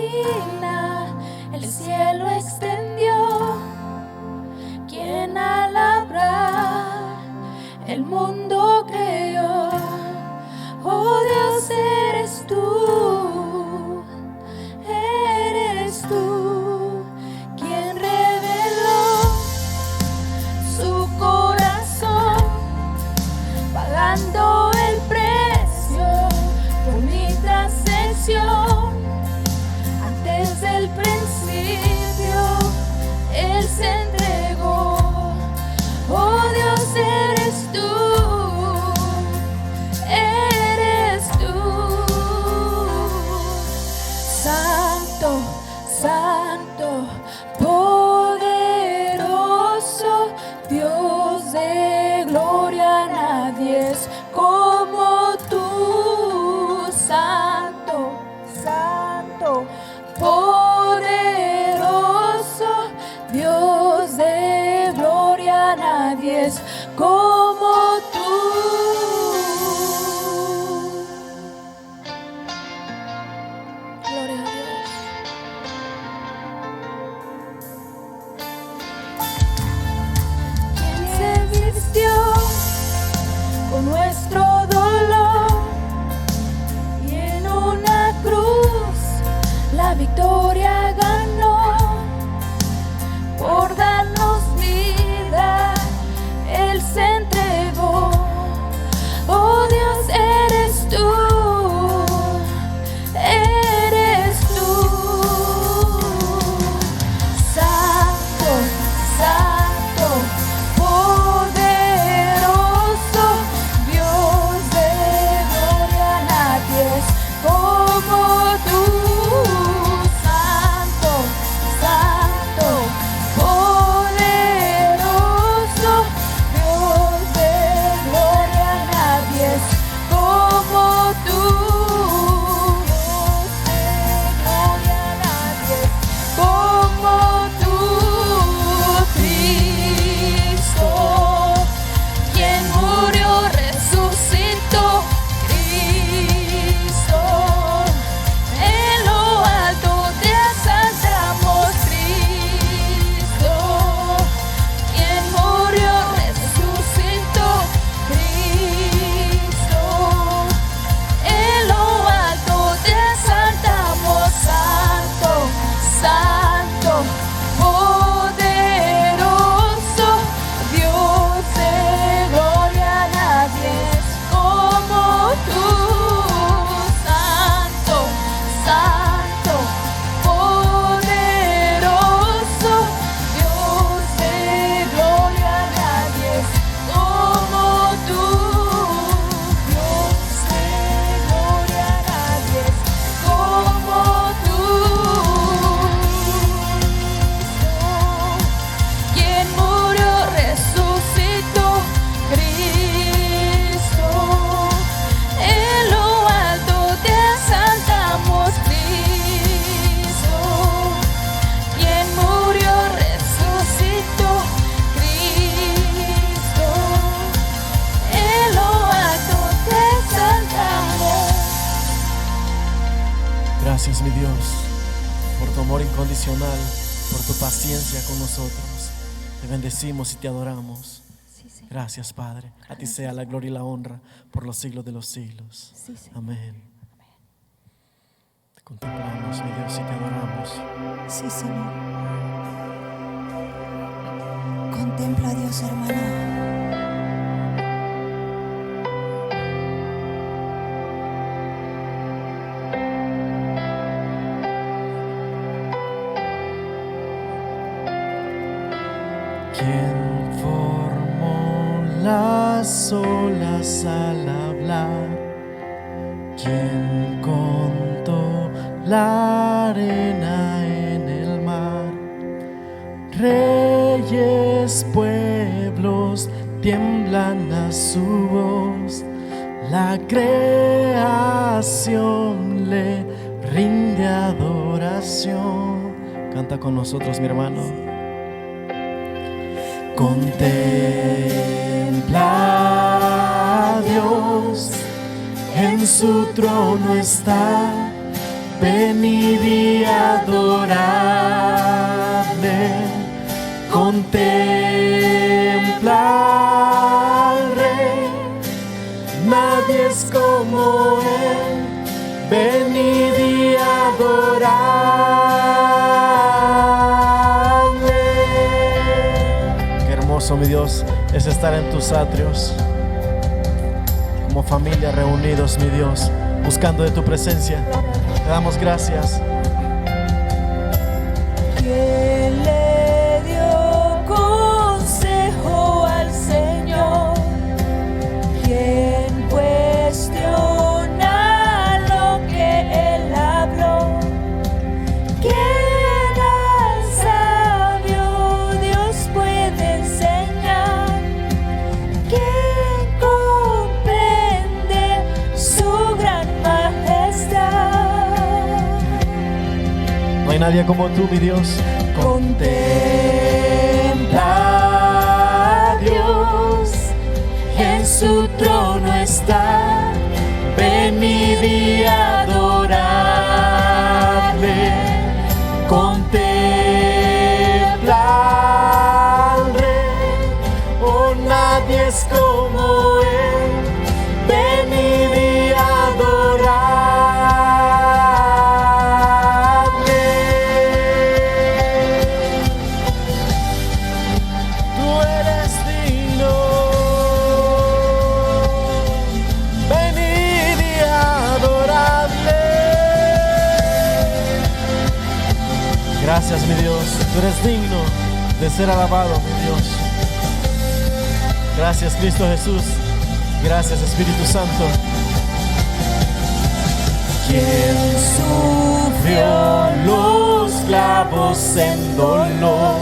digna, el cielo extendió. Quien al labrar el mundo creó. Oh Dios, eres tú, quien reveló su corazón, pagando el precio por mi transacción. Antes del principio, Él se entregó. Oh Dios, eres tú. Santo, santo, poderoso, Dios de gloria, nadie es como tú. Santo, santo, poderoso, Dios de gloria, nadie es como tú. Gloria a Dios. Quien se vistió con nuestro dolor y en una cruz la victoria ganó. Por darnos vida, Él se entregó. Oh Dios, eres tú. Gracias, mi Dios, por tu amor incondicional, por tu paciencia con nosotros. Te bendecimos y te adoramos. Gracias, Padre. A ti sea la gloria y la honra por los siglos de los siglos. Amén. Te contemplamos, mi Dios, y te adoramos. Sí, Señor. Contempla a Dios, hermano. ¿Quién formó las olas al hablar? ¿Quién contó la arena en el mar? Reyes, pueblos tiemblan a su voz. La creación le rinde adoración. Canta con nosotros, mi hermano. Contempla a Dios, en su trono está. Venid y adorable, contempla al Rey, nadie es como Él, venid y adoradle. Qué hermoso, mi Dios, es estar en tus atrios, como familia reunidos, mi Dios, buscando de tu presencia. Te damos gracias. ¿Quién le dio consejo al Señor? ¿Quién cuestiona lo que Él habló? ¿Quién al sabio Dios puede enseñar? ¿Quién comprende su gran majestad? No hay nadie como tú, mi Dios. Contempla a Dios, en su trono está, venid y adoradle. Contempla al Rey, oh, nadie es como Él, venid y adoradle. Tú eres digno, venid y adoradle. Gracias, mi Dios, tú eres digno de ser alabado, mi Dios. Gracias, Cristo Jesús. Gracias, Espíritu Santo. ¿Quién sufrió los clavos en dolor?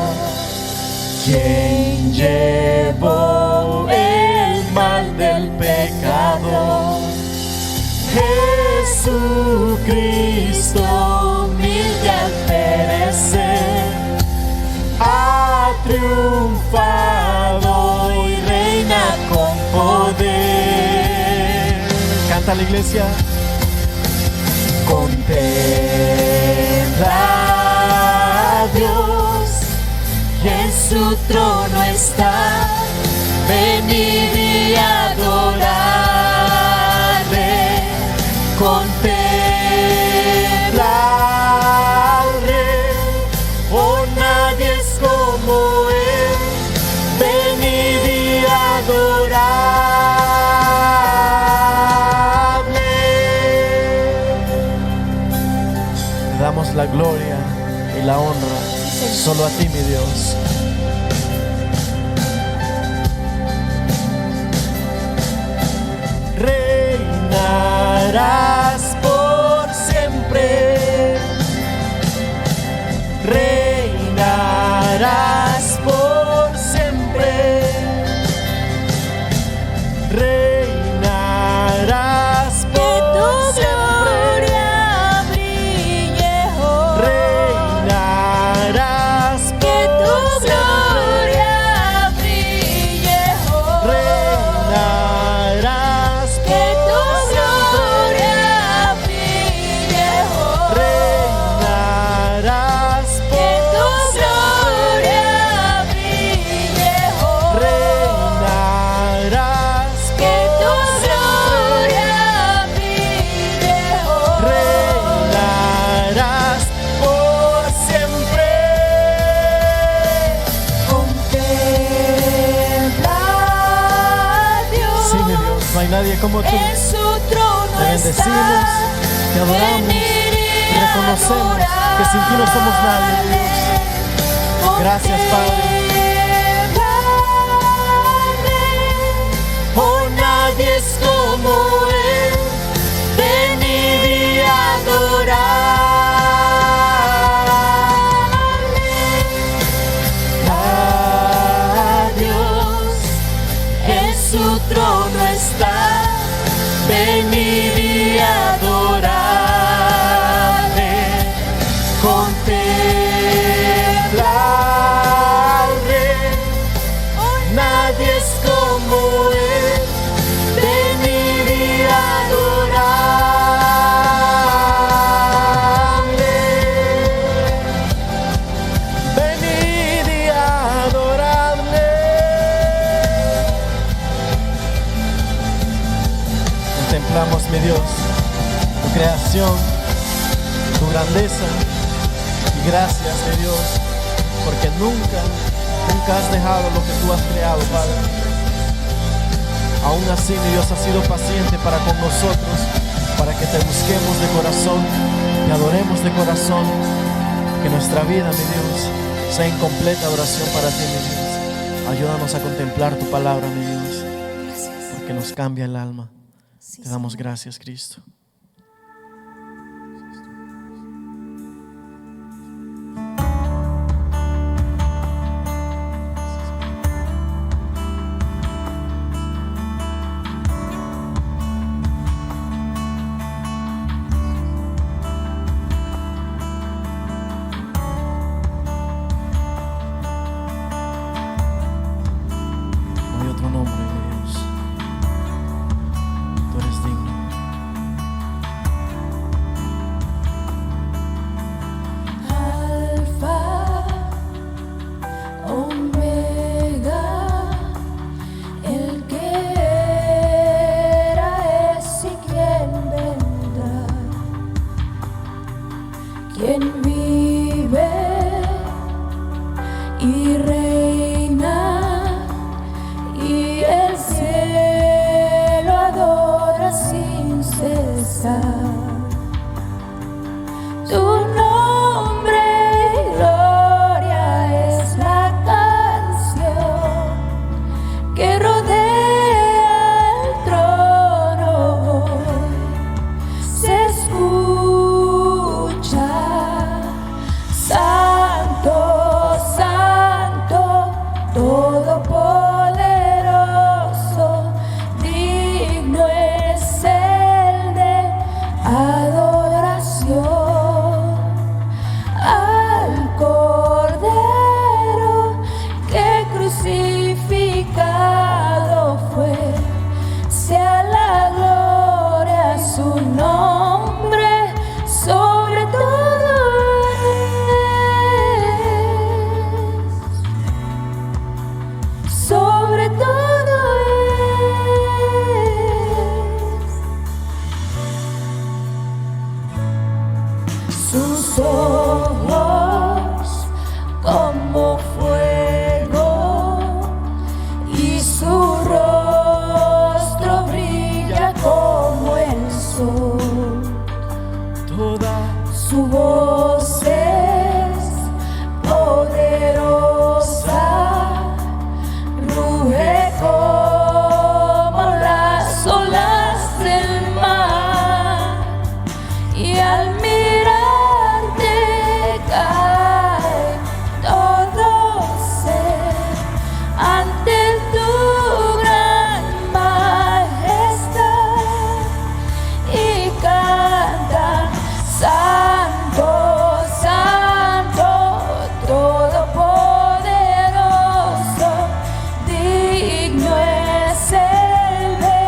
¿Quién llevó el mal del pecado? Jesucristo, humilde al perecer, ha triunfado y reina con poder. Canta la iglesia. Contempla a Dios, y en su trono está, venid y adoradle. Contempla al Rey, oh, nadie es como Él, venid y adoradle. Te damos la gloria y la honra solo a ti, mi Dios. Reinarás por siempre, reinarás por siempre, reinarás por siempre, reinarás por No hay nadie como tú. En su trono Te bendecimos, te adoramos, reconocemos que sin ti no somos nadie, Dios. Gracias, Padre. Oh, nadie es como Él, venid y adorarle. A Dios, en su trono está, venid y adorarle. Contempla al Rey, nadie es como Él, venid y adorarle. Dios, tu creación, tu grandeza. Y gracias, mi Dios, porque nunca has dejado lo que tú has creado, Padre. Aún así, mi Dios, has sido paciente para con nosotros, para que te busquemos de corazón, te adoremos de corazón, que nuestra vida, mi Dios, sea en completa adoración para ti, mi Dios. Ayúdanos a contemplar tu palabra, mi Dios, porque nos cambia el alma. Te damos gracias, Cristo. No hay otro nombre, mi Dios. Tú eres digno. Alfa, Omega, el que era, es y quien vendrá, quien vive y reina, y el cielo adora sin cesar. Tu nombre y gloria es la canción que rodea el trono. Se escucha: Santo, Santo, Todopoderoso, digno es el de adoración. Al Cordero que crucificado fue, sea la gloria su nombre, sobre todo es, sobre todo es. Sus ojos como fuego y su rostro brilla como el sol. Toda Su voz es poderosa, ruge como las olas del mar, y al mirarte cae todo ser ante tu gran majestad, y canta: Santo, Santo, Todopoderoso, digno es el de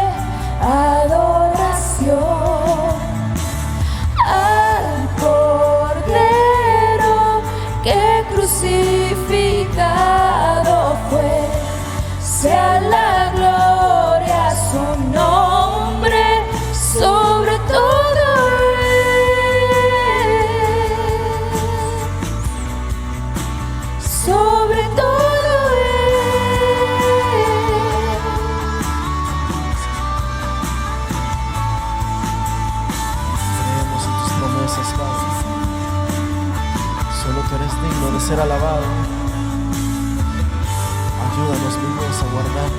adoración. Al Cordero que crucificado fue, sea la gloria su nombre, sobre todo es, sobre todo creemos en tus promesas, Padre. Solo tú eres digno de ser alabado. Ayúdanos, mi Dios, a guardar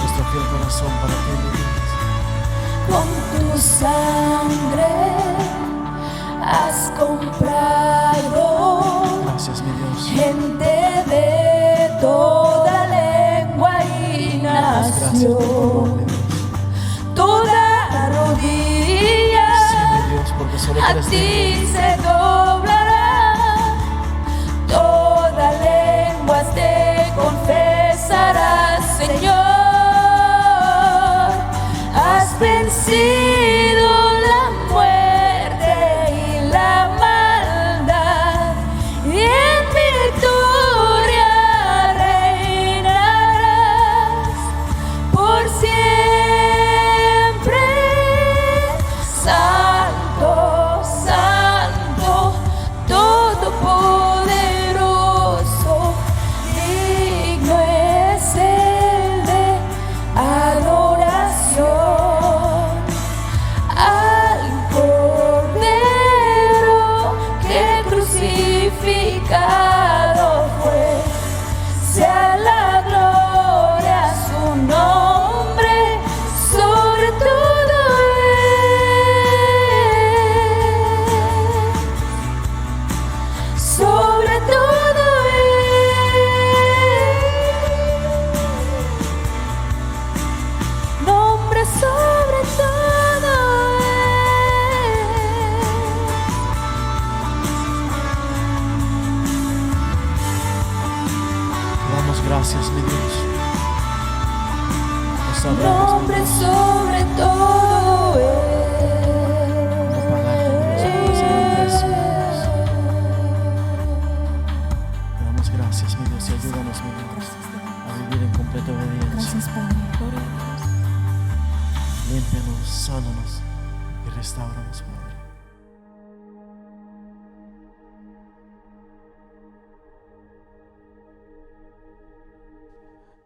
nuestro fiel corazón para ti, mi Dios. con tu sangre has comprado Gracias, mi Dios. gente de toda lengua y Gracias por tu nación. nombre, Dios. Toda rodilla Sí, mi Dios, porque solo tú a eres ti digno. se doblará, toda lengua te confesará, Señor. Has vencido la muerte y la maldad, y en victoria reinarás por siempre. crucificado fue. Sea la gloria su nombre, sobre todo sobre todo nombre sobre todo Te damos gracias, mi Dios. No sabemos, mi nombre Dios, sobre todo cómo pagarte, mi Dios, por ese gran precio, mi Dios. Te damos gracias, mi Dios, y ayúdanos, mi Dios, a vivir en completa obediencia. Gracias, Padre. Gloria a Dios. Límpianos, sánanos y restauranos, Padre.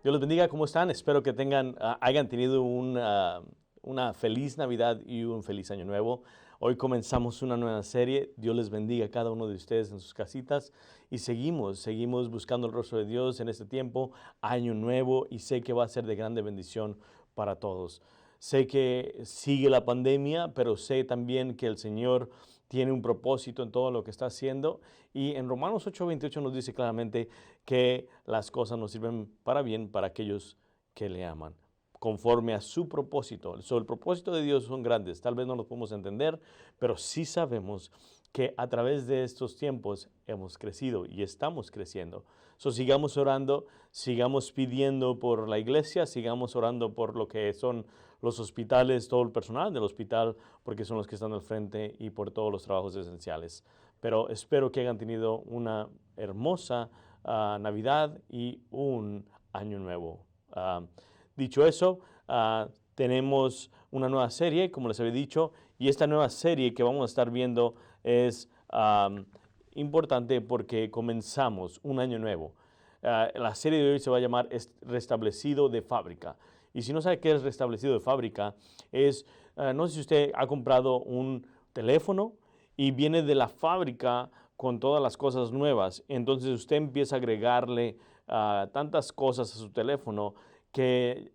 Dios les bendiga, ¿cómo están? Espero que hayan tenido una feliz Navidad y un feliz Año Nuevo. Hoy comenzamos una nueva serie. Dios les bendiga a cada uno de ustedes en sus casitas y seguimos buscando el rostro de Dios en este tiempo, Año Nuevo, y sé que va a ser de grande bendición para todos. Sé que sigue la pandemia, pero sé también que el Señor tiene un propósito en todo lo que está haciendo. Y en Romanos 8:28 nos dice claramente que las cosas nos sirven para bien para aquellos que le aman, conforme a su propósito. El propósito de Dios son grandes, tal vez no los podemos entender, pero sí sabemos que a través de estos tiempos hemos crecido y estamos creciendo. Sigamos orando, sigamos pidiendo por la iglesia, sigamos orando por lo que son los hospitales, todo el personal del hospital, porque son los que están al frente, y por todos los trabajos esenciales. Pero espero que hayan tenido una hermosa Navidad y un Año Nuevo. Dicho eso, tenemos una nueva serie, como les había dicho, y esta nueva serie que vamos a estar viendo es importante porque comenzamos un año nuevo. La serie de hoy se va a llamar Restablecido de Fábrica. Y si no sabe qué es restablecido de fábrica, no sé si usted ha comprado un teléfono y viene de la fábrica con todas las cosas nuevas. Entonces usted empieza a agregarle tantas cosas a su teléfono que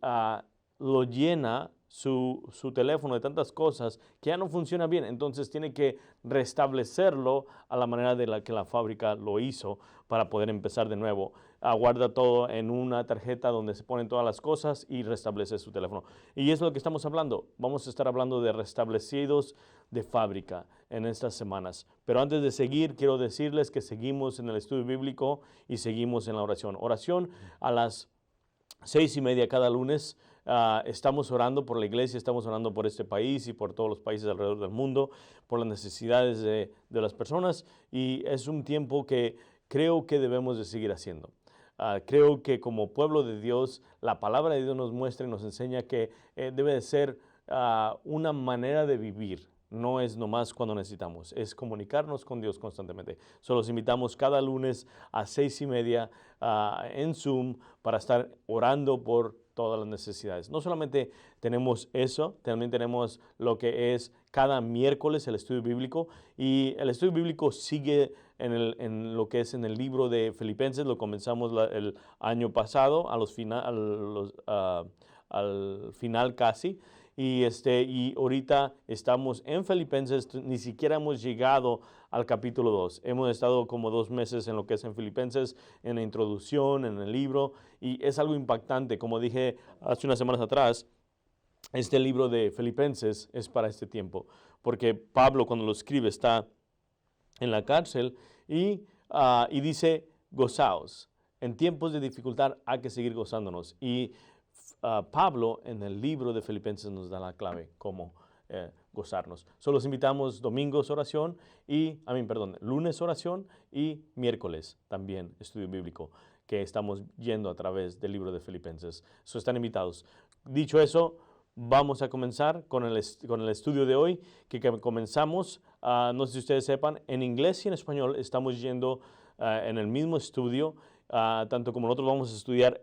lo llena su teléfono de tantas cosas que ya no funciona bien. Entonces tiene que restablecerlo a la manera de la que la fábrica lo hizo para poder empezar de nuevo. Guarda todo en una tarjeta donde se ponen todas las cosas y restablece su teléfono. Y es lo que estamos hablando. Vamos a estar hablando de restablecidos de fábrica en estas semanas. Pero antes de seguir, quiero decirles que seguimos en el estudio bíblico y seguimos en la oración. Oración a las 6:30 cada lunes. Estamos orando por la iglesia, estamos orando por este país y por todos los países alrededor del mundo, por las necesidades de las personas, y es un tiempo que creo que debemos de seguir haciendo. Creo que como pueblo de Dios, la palabra de Dios nos muestra y nos enseña que debe de ser una manera de vivir. No es nomás cuando necesitamos, es comunicarnos con Dios constantemente. Los invitamos cada lunes a 6:30 en Zoom para estar orando por todas las necesidades. No solamente tenemos eso, también tenemos lo que es cada miércoles el estudio bíblico, y el estudio bíblico sigue en lo que es en el libro de Filipenses. Lo comenzamos el año pasado, al final casi. Y ahorita estamos en Filipenses, ni siquiera hemos llegado al capítulo 2. Hemos estado como 2 meses en lo que es en Filipenses, en la introducción, en el libro, y es algo impactante. Como dije hace unas semanas atrás, este libro de Filipenses es para este tiempo, porque Pablo, cuando lo escribe, está en la cárcel y dice: gozaos. En tiempos de dificultad hay que seguir gozándonos. Y Pablo en el libro de Filipenses nos da la clave cómo gozarnos. Los invitamos domingos oración lunes oración, y miércoles también estudio bíblico, que estamos yendo a través del libro de Filipenses. Están invitados. Dicho eso, vamos a comenzar con el estudio de hoy, que comenzamos, no sé si ustedes sepan, en inglés y en español estamos yendo en el mismo estudio, tanto como nosotros vamos a estudiar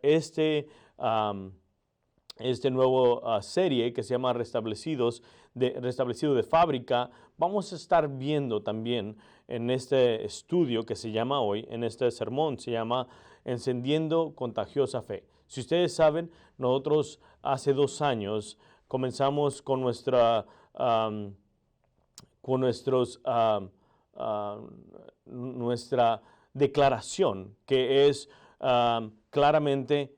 este nuevo serie que se llama Restablecido de Fábrica, vamos a estar viendo también en este estudio que se llama hoy, en este sermón, se llama Encendiendo Contagiosa Fe. Si ustedes saben, nosotros hace 2 años comenzamos con nuestra declaración, que es claramente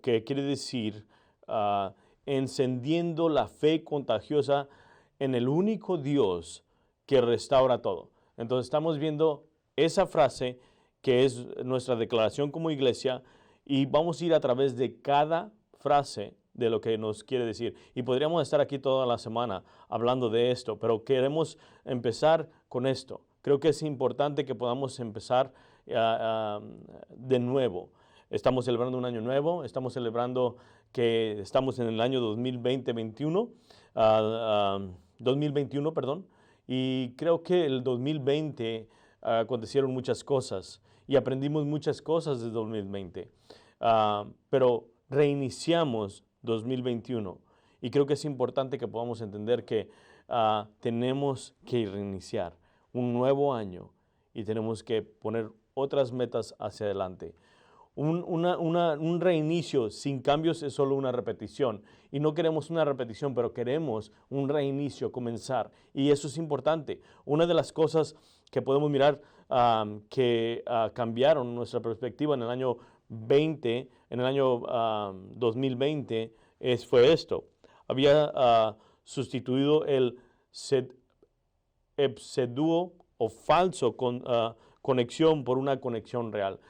que quiere decir encendiendo la fe contagiosa en el único Dios que restaura todo. Entonces estamos viendo esa frase que es nuestra declaración como iglesia y vamos a ir a través de cada frase de lo que nos quiere decir. Y podríamos estar aquí toda la semana hablando de esto, pero queremos empezar con esto. Creo que es importante que podamos empezar de nuevo. Estamos celebrando un año nuevo, estamos celebrando que estamos en el año 2021, perdón, y creo que el 2020 acontecieron muchas cosas y aprendimos muchas cosas de 2020, pero reiniciamos 2021 y creo que es importante que podamos entender que tenemos que reiniciar un nuevo año y tenemos que poner otras metas hacia adelante. Un reinicio sin cambios es solo una repetición y no queremos una repetición, pero queremos un reinicio, comenzar, y eso es importante. Una de las cosas que podemos mirar que cambiaron nuestra perspectiva en el año 2020 fue esto. Había sustituido el pseudo o falso conexión por una conexión real.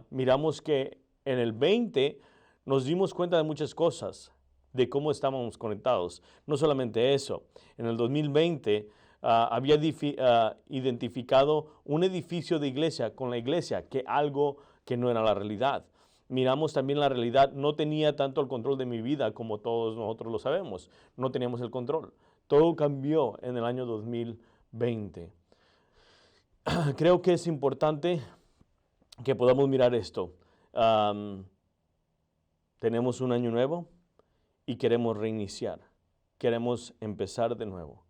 Miramos que en el 20 nos dimos cuenta de muchas cosas, de cómo estábamos conectados. No solamente eso, en el 2020 había identificado un edificio de iglesia con la iglesia, que algo que no era la realidad. Miramos también la realidad, no tenía tanto el control de mi vida como todos nosotros lo sabemos. No teníamos el control. Todo cambió en el año 2020. Creo que es importante que podamos mirar esto. Tenemos un año nuevo y queremos reiniciar. Queremos empezar de nuevo.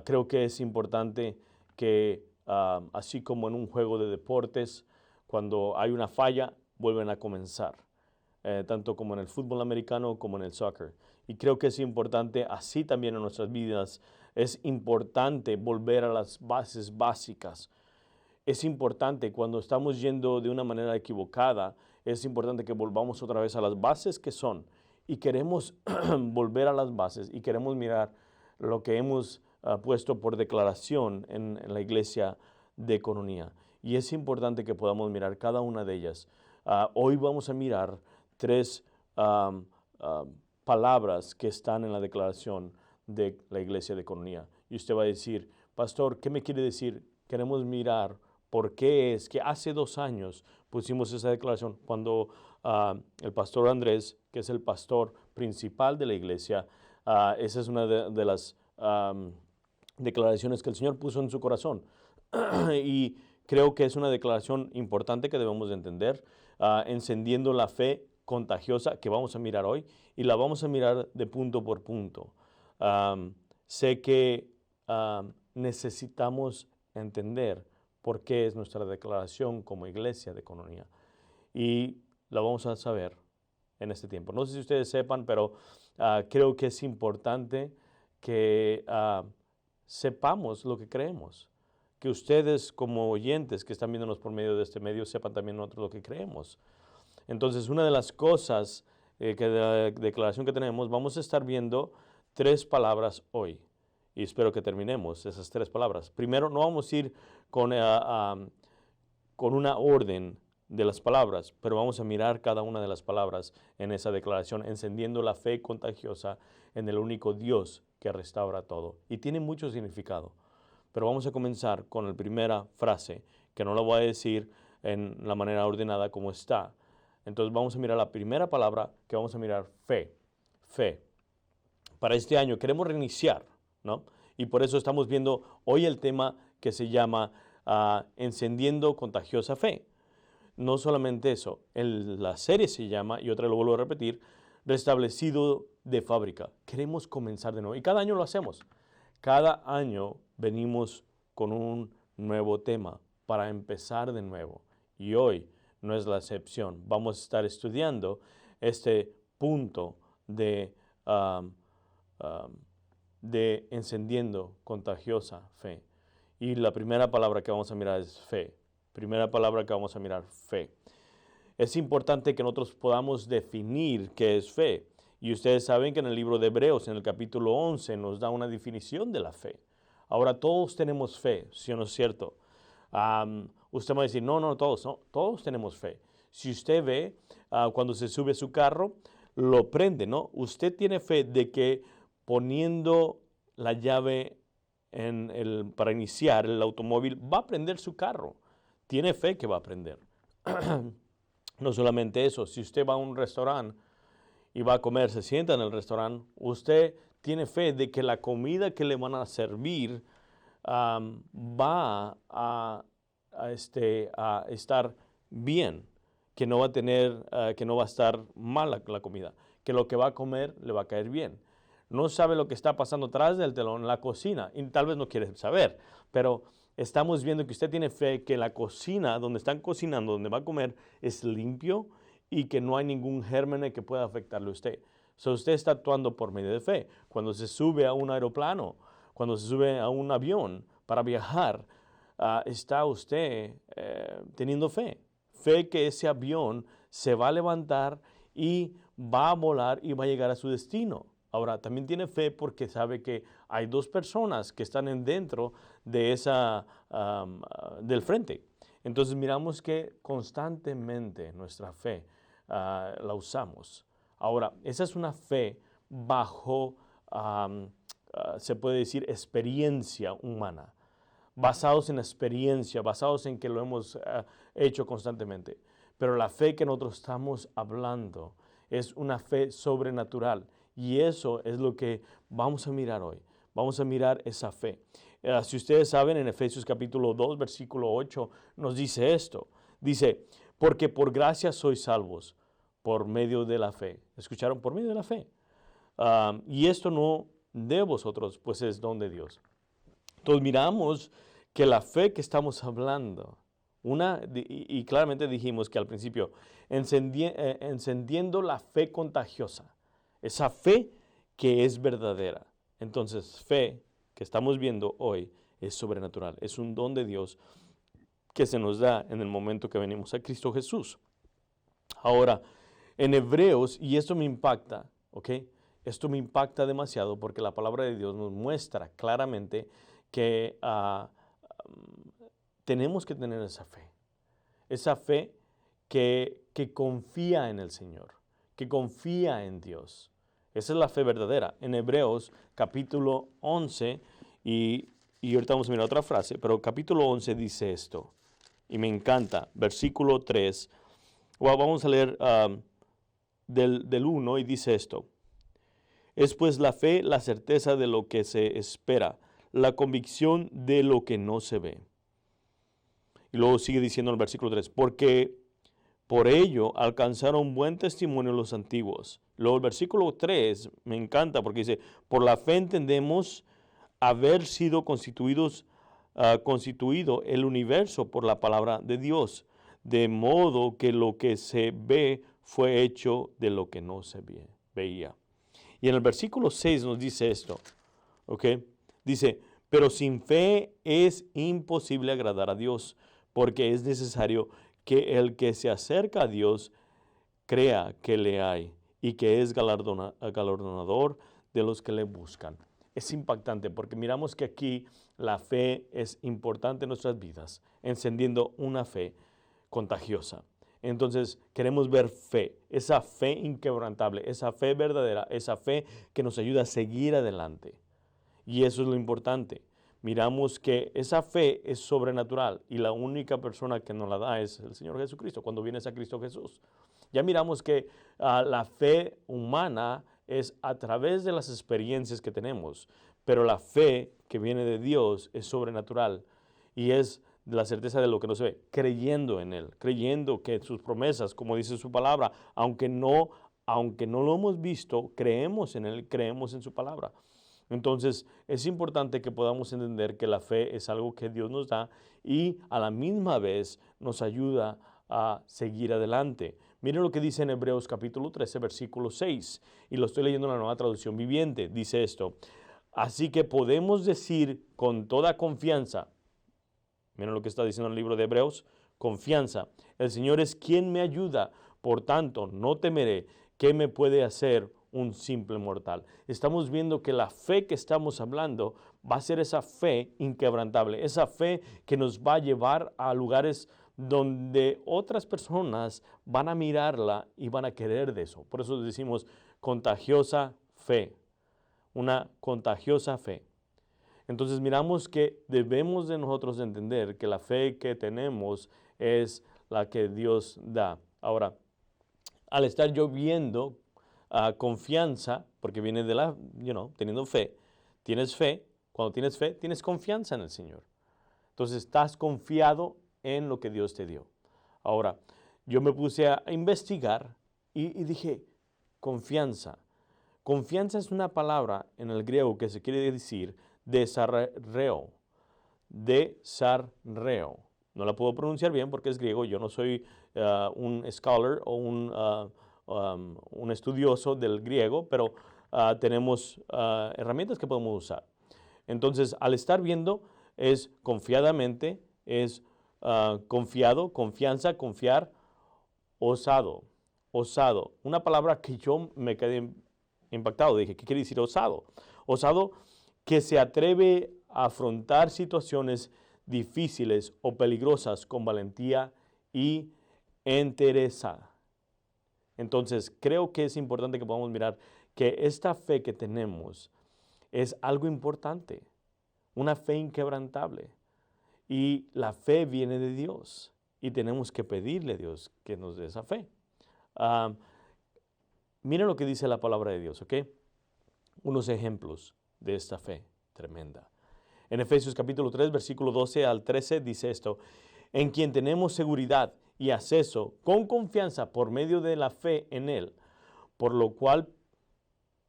Creo que es importante que, así como en un juego de deportes, cuando hay una falla, vuelven a comenzar. Tanto como en el fútbol americano como en el soccer. Y creo que es importante, así también en nuestras vidas, es importante volver a las bases básicas. Es importante cuando estamos yendo de una manera equivocada, es importante que volvamos otra vez a las bases que son. Y queremos volver a las bases y queremos mirar lo que hemos puesto por declaración en la iglesia de Coronía. Y es importante que podamos mirar cada una de ellas. Hoy vamos a mirar 3 palabras que están en la declaración de la iglesia de Coronía. Y usted va a decir, pastor, ¿qué me quiere decir? Queremos mirar por qué es que hace 2 años pusimos esa declaración cuando el pastor Andrés, que es el pastor principal de la iglesia, esa es una de las declaraciones que el Señor puso en su corazón. Y creo que es una declaración importante que debemos de entender, encendiendo la fe contagiosa que vamos a mirar hoy y la vamos a mirar de punto por punto. Sé que necesitamos entender por qué es nuestra declaración como iglesia de Coronía y la vamos a saber en este tiempo. No sé si ustedes sepan, pero creo que es importante que sepamos lo que creemos. Que ustedes como oyentes que están viéndonos por medio de este medio sepan también nosotros lo que creemos. Entonces, una de las cosas que de la declaración que tenemos, vamos a estar viendo 3 palabras hoy. Y espero que terminemos esas 3 palabras. Primero, no vamos a ir con una orden de las palabras, pero vamos a mirar cada una de las palabras en esa declaración, encendiendo la fe contagiosa en el único Dios que restaura todo. Y tiene mucho significado. Pero vamos a comenzar con la primera frase, que no la voy a decir en la manera ordenada como está. Entonces vamos a mirar la primera palabra, que vamos a mirar fe. Fe. Para este año queremos reiniciar, ¿no? Y por eso estamos viendo hoy el tema que se llama Encendiendo Contagiosa Fe. No solamente eso, la serie se llama, y otra lo vuelvo a repetir, restablecido de fábrica. Queremos comenzar de nuevo. Y cada año lo hacemos. Cada año venimos con un nuevo tema para empezar de nuevo. Y hoy no es la excepción. Vamos a estar estudiando este punto de encendiendo contagiosa fe. Y la primera palabra que vamos a mirar es fe. Primera palabra que vamos a mirar, fe. Es importante que nosotros podamos definir qué es fe. Y ustedes saben que en el libro de Hebreos, en el capítulo 11, nos da una definición de la fe. Ahora, todos tenemos fe, ¿sí o no es cierto? Usted va a decir, no, todos tenemos fe. Si usted ve, cuando se sube a su carro, lo prende, ¿no? Usted tiene fe de que poniendo la llave para iniciar el automóvil, va a prender su carro. Tiene fe que va a prender. No solamente eso, si usted va a un restaurante y va a comer, se sienta en el restaurante, usted tiene fe de que la comida que le van a servir va a estar bien, que no va a tener, que no va a estar mala la comida, que lo que va a comer le va a caer bien. No sabe lo que está pasando atrás del telón en la cocina y tal vez no quiere saber, pero estamos viendo que usted tiene fe que la cocina, donde están cocinando, donde va a comer, es limpio y que no hay ningún germen que pueda afectarle a usted. So, usted está actuando por medio de fe. Cuando se sube a un aeroplano, cuando se sube a un avión para viajar, está usted teniendo fe. Fe que ese avión se va a levantar y va a volar y va a llegar a su destino. Ahora, también tiene fe porque sabe que hay dos personas que están dentro de del frente. Entonces miramos que constantemente nuestra fe la usamos. Ahora, esa es una fe bajo, se puede decir, experiencia humana. Basados en experiencia, basados en que lo hemos hecho constantemente. Pero la fe que nosotros estamos hablando es una fe sobrenatural. Y eso es lo que vamos a mirar hoy. Vamos a mirar esa fe. Si ustedes saben, en Efesios capítulo 2, versículo 8, nos dice esto. Dice, porque por gracia sois salvos por medio de la fe. ¿Escucharon? Por medio de la fe. Y esto no de vosotros, pues es don de Dios. Entonces miramos que la fe que estamos hablando, y claramente dijimos que al principio, encendiendo la fe contagiosa. Esa fe que es verdadera. Entonces, fe que estamos viendo hoy es sobrenatural. Es un don de Dios que se nos da en el momento que venimos a Cristo Jesús. Ahora, en Hebreos, y esto me impacta, ¿ok? Esto me impacta demasiado porque la palabra de Dios nos muestra claramente que tenemos que tener esa fe. Esa fe que confía en el Señor, que confía en Dios. Esa es la fe verdadera. En Hebreos capítulo 11, y ahorita vamos a mirar otra frase, pero capítulo 11 dice esto, y me encanta, versículo 3, vamos a leer del 1 y dice esto, es pues la fe la certeza de lo que se espera, la convicción de lo que no se ve. Y luego sigue diciendo en el versículo 3, porque por ello alcanzaron buen testimonio los antiguos. Luego el versículo 3 me encanta porque dice, por la fe entendemos haber sido constituido el universo por la palabra de Dios, de modo que lo que se ve fue hecho de lo que no se veía. Y en el versículo 6 nos dice esto, ¿ok? Dice, pero sin fe es imposible agradar a Dios, porque es necesario que el que se acerca a Dios crea que le hay y que es galardonador de los que le buscan. Es impactante porque miramos que aquí la fe es importante en nuestras vidas, encendiendo una fe contagiosa. Entonces queremos ver fe, esa fe inquebrantable, esa fe verdadera, esa fe que nos ayuda a seguir adelante. Y eso es lo importante. Miramos que esa fe es sobrenatural y la única persona que nos la da es el Señor Jesucristo, cuando vienes a Cristo Jesús. Ya miramos que la fe humana es a través de las experiencias que tenemos, pero la fe que viene de Dios es sobrenatural y es la certeza de lo que no se ve, creyendo en Él, creyendo que sus promesas, como dice su palabra, aunque no aunque no lo hemos visto, creemos en Él, creemos en su palabra. Entonces, es importante que podamos entender que la fe es algo que Dios nos da y a la misma vez nos ayuda a seguir adelante. Miren lo que dice en Hebreos capítulo 13, versículo 6, y lo estoy leyendo en la Nueva Traducción Viviente. Dice esto: así que podemos decir con toda confianza, miren lo que está diciendo el libro de Hebreos, confianza, el Señor es quien me ayuda, por tanto, no temeré. ¿Qué me puede hacer un simple mortal? Estamos viendo que la fe que estamos hablando va a ser esa fe inquebrantable, esa fe que nos va a llevar a lugares donde otras personas van a mirarla y van a querer de eso. Por eso decimos contagiosa fe, una contagiosa fe. Entonces miramos que debemos de nosotros entender que la fe que tenemos es la que Dios da. Ahora, al estar yo viendo confianza, porque viene de la, teniendo fe, tienes fe, cuando tienes fe, tienes confianza en el Señor. Entonces estás confiado en lo que Dios te dio. Ahora, yo me puse a investigar y dije, confianza. Confianza es una palabra en el griego que se quiere decir desarreo. Desarreo. No la puedo pronunciar bien porque es griego. Yo no soy un scholar o un estudioso del griego, pero tenemos herramientas que podemos usar. Entonces, al estar viendo, es confiadamente, es confiado, confianza, confiar, osado. Osado. Una palabra que yo me quedé impactado. Dije, ¿qué quiere decir osado? Osado que se atreve a afrontar situaciones difíciles o peligrosas con valentía y entereza. Entonces, creo que es importante que podamos mirar que esta fe que tenemos es algo importante, una fe inquebrantable. Y la fe viene de Dios y tenemos que pedirle a Dios que nos dé esa fe. Miren lo que dice la palabra de Dios, ¿ok? Unos ejemplos de esta fe tremenda. En Efesios capítulo 3, versículo 12 al 13 dice esto: en quien tenemos seguridad y acceso con confianza por medio de la fe en Él, por lo cual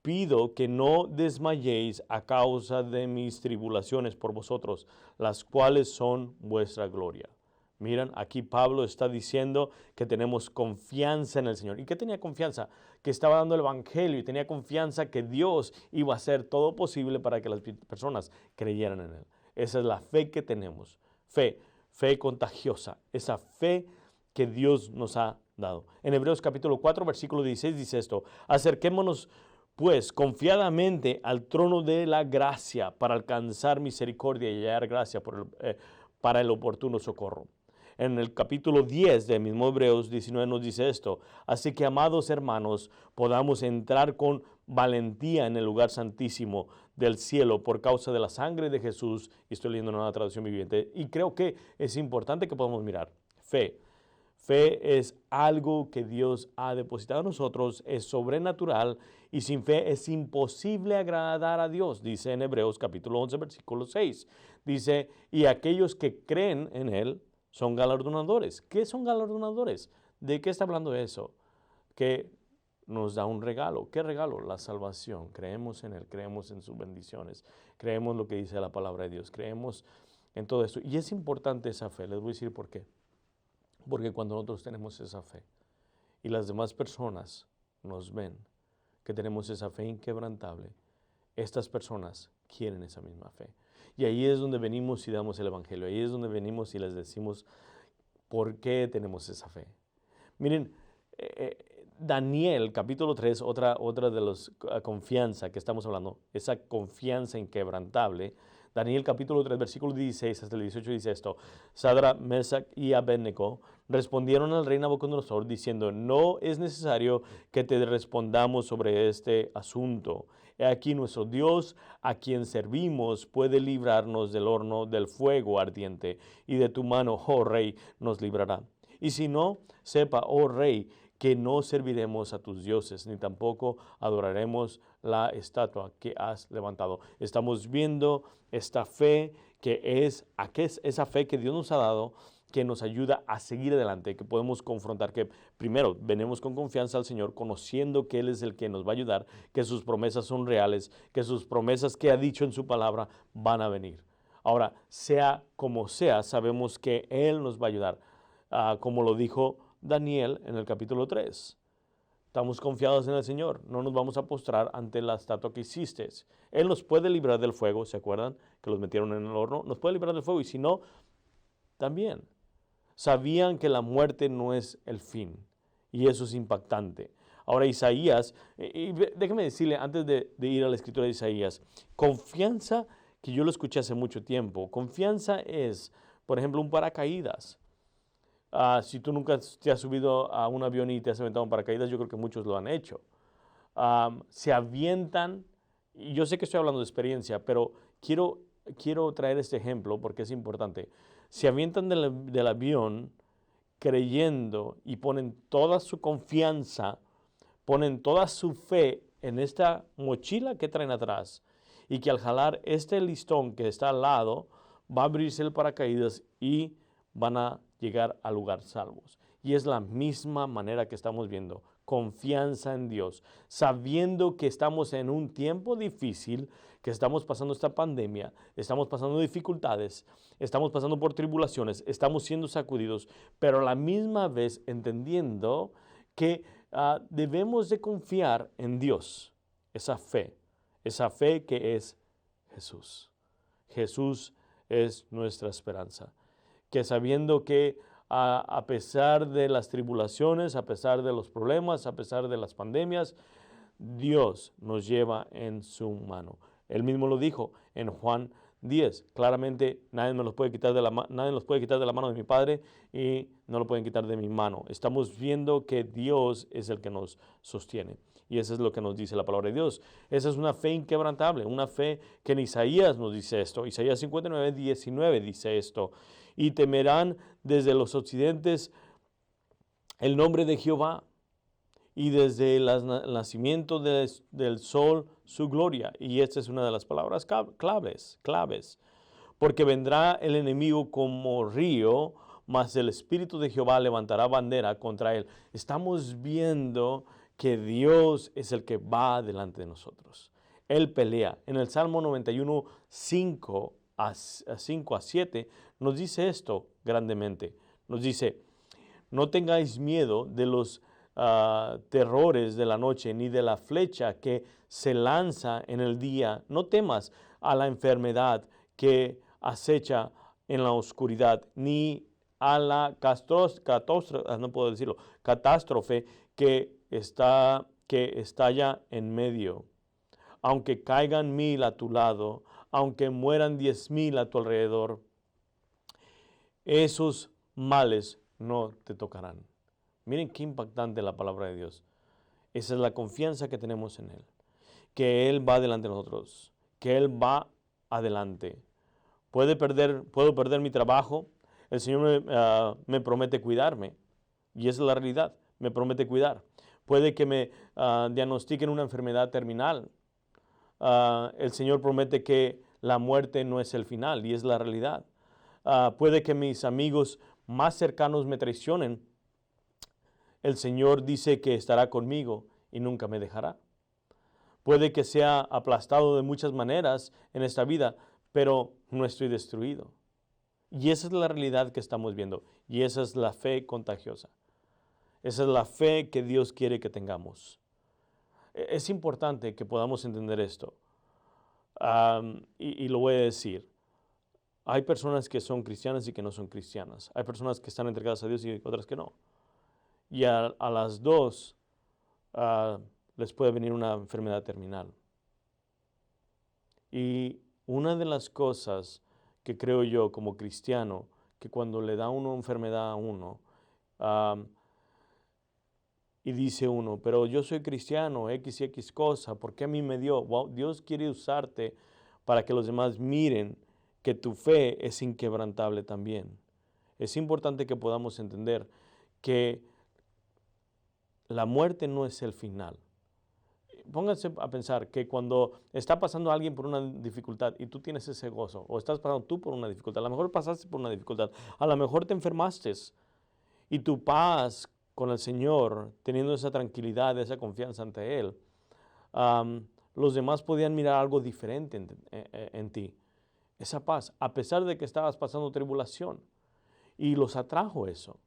pido que no desmayéis a causa de mis tribulaciones por vosotros, las cuales son vuestra gloria. Miren, aquí Pablo está diciendo que tenemos confianza en el Señor. ¿Y qué tenía confianza? Que estaba dando el evangelio y tenía confianza que Dios iba a hacer todo posible para que las personas creyeran en Él. Esa es la fe que tenemos. Fe contagiosa, esa fe que Dios nos ha dado. En Hebreos capítulo 4, versículo 16 dice esto: acerquémonos pues confiadamente al trono de la gracia para alcanzar misericordia y hallar gracia para el oportuno socorro. En el capítulo 10 del mismo Hebreos 19 nos dice esto: así que, amados hermanos, podamos entrar con valentía en el lugar santísimo del cielo por causa de la sangre de Jesús. Y estoy leyendo una nueva traducción viviente. Y creo que es importante que podamos mirar. Fe. Fe es algo que Dios ha depositado en nosotros, es sobrenatural y sin fe es imposible agradar a Dios, dice en Hebreos capítulo 11, versículo 6. Dice, y aquellos que creen en Él son galardonadores. ¿Qué son galardonadores? ¿De qué está hablando eso? Que nos da un regalo. ¿Qué regalo? La salvación. Creemos en Él, creemos en sus bendiciones, creemos lo que dice la palabra de Dios, creemos en todo esto. Y es importante esa fe, les voy a decir por qué. Porque cuando nosotros tenemos esa fe y las demás personas nos ven que tenemos esa fe inquebrantable, estas personas quieren esa misma fe. Y ahí es donde venimos y damos el evangelio. Ahí es donde venimos y les decimos por qué tenemos esa fe. Miren, Daniel capítulo 3, otra de las confianza que estamos hablando, esa confianza inquebrantable. Daniel capítulo 3, versículo 16 hasta el 18 dice esto: Sadrach, Mesach y Abednego respondieron al rey Nabucodonosor diciendo: no es necesario que te respondamos sobre este asunto. He aquí nuestro Dios, a quien servimos, puede librarnos del horno del fuego ardiente, y de tu mano, oh rey, nos librará. Y si no, sepa, oh rey, que no serviremos a tus dioses, ni tampoco adoraremos la estatua que has levantado. Estamos viendo esta fe que es esa fe que Dios nos ha dado, que nos ayuda a seguir adelante, que podemos confrontar, que primero venimos con confianza al Señor, conociendo que Él es el que nos va a ayudar, que sus promesas son reales, que sus promesas que ha dicho en su palabra van a venir. Ahora, sea como sea, sabemos que Él nos va a ayudar, como lo dijo Daniel en el capítulo 3. Estamos confiados en el Señor, no nos vamos a postrar ante la estatua que hiciste. Él nos puede librar del fuego, ¿se acuerdan? Que los metieron en el horno, nos puede librar del fuego, y si no, también. Sabían que la muerte no es el fin, y eso es impactante. Ahora Isaías, y déjeme decirle antes de ir a la escritura de Isaías, confianza, que yo lo escuché hace mucho tiempo, confianza es, por ejemplo, un paracaídas. Si tú nunca te has subido a un avión y te has aventado un paracaídas, yo creo que muchos lo han hecho. Se avientan, y yo sé que estoy hablando de experiencia, pero quiero traer este ejemplo porque es importante. Se avientan del avión creyendo y ponen toda su confianza, ponen toda su fe en esta mochila que traen atrás, y que al jalar este listón que está al lado, va a abrirse el paracaídas y van a llegar al lugar salvos. Y es la misma manera que estamos viendo, confianza en Dios, sabiendo que estamos en un tiempo difícil, que estamos pasando esta pandemia, estamos pasando dificultades, estamos pasando por tribulaciones, estamos siendo sacudidos, pero a la misma vez entendiendo que debemos de confiar en Dios, esa fe que es Jesús. Jesús es nuestra esperanza. Que sabiendo que a pesar de las tribulaciones, a pesar de los problemas, a pesar de las pandemias, Dios nos lleva en su mano. Él mismo lo dijo en Juan 10. Claramente nadie los puede quitar de la mano de mi Padre, y no lo pueden quitar de mi mano. Estamos viendo que Dios es el que nos sostiene. Y eso es lo que nos dice la palabra de Dios. Esa es una fe inquebrantable, una fe que en Isaías nos dice esto. Isaías 59, 19 dice esto. Y temerán desde los occidentes el nombre de Jehová, y desde el nacimiento del sol su gloria. Y esta es una de las palabras claves. Porque vendrá el enemigo como río, mas el Espíritu de Jehová levantará bandera contra él. Estamos viendo que Dios es el que va delante de nosotros. Él pelea. En el Salmo 91, 5 a 7, nos dice esto grandemente. Nos dice: no tengáis miedo de los terrores de la noche, ni de la flecha que se lanza en el día. No temas a la enfermedad que acecha en la oscuridad, ni a la catástrofe que estalla en medio. Aunque caigan 1000 a tu lado, aunque mueran 10,000 a tu alrededor, esos males no te tocarán. Miren qué impactante la palabra de Dios. Esa es la confianza que tenemos en Él. Que Él va delante de nosotros. Que Él va adelante. Puedo perder mi trabajo. El Señor me promete cuidarme. Y esa es la realidad. Me promete cuidar. Puede que me diagnostiquen una enfermedad terminal. El Señor promete que la muerte no es el final. Y es la realidad. Puede que mis amigos más cercanos me traicionen. El Señor dice que estará conmigo y nunca me dejará. Puede que sea aplastado de muchas maneras en esta vida, pero no estoy destruido. Y esa es la realidad que estamos viendo. Y esa es la fe contagiosa. Esa es la fe que Dios quiere que tengamos. Es importante que podamos entender esto. Y lo voy a decir. Hay personas que son cristianas y que no son cristianas. Hay personas que están entregadas a Dios y otras que no. Y a las dos les puede venir una enfermedad terminal. Y una de las cosas que creo yo como cristiano, que cuando le da una enfermedad a uno, y dice uno, pero yo soy cristiano, X y X cosa, ¿por qué a mí me dio? Wow, Dios quiere usarte para que los demás miren que tu fe es inquebrantable también. Es importante que podamos entender que la muerte no es el final. pónganse a pensar que cuando está pasando alguien por una dificultad y tú tienes ese gozo, o estás pasando tú por una dificultad, a lo mejor pasaste por una dificultad, a lo mejor te enfermaste y tu paz con el Señor, teniendo esa tranquilidad, esa confianza ante Él, los demás podían mirar algo diferente en ti. Esa paz, a pesar de que estabas pasando tribulación, y los atrajo eso.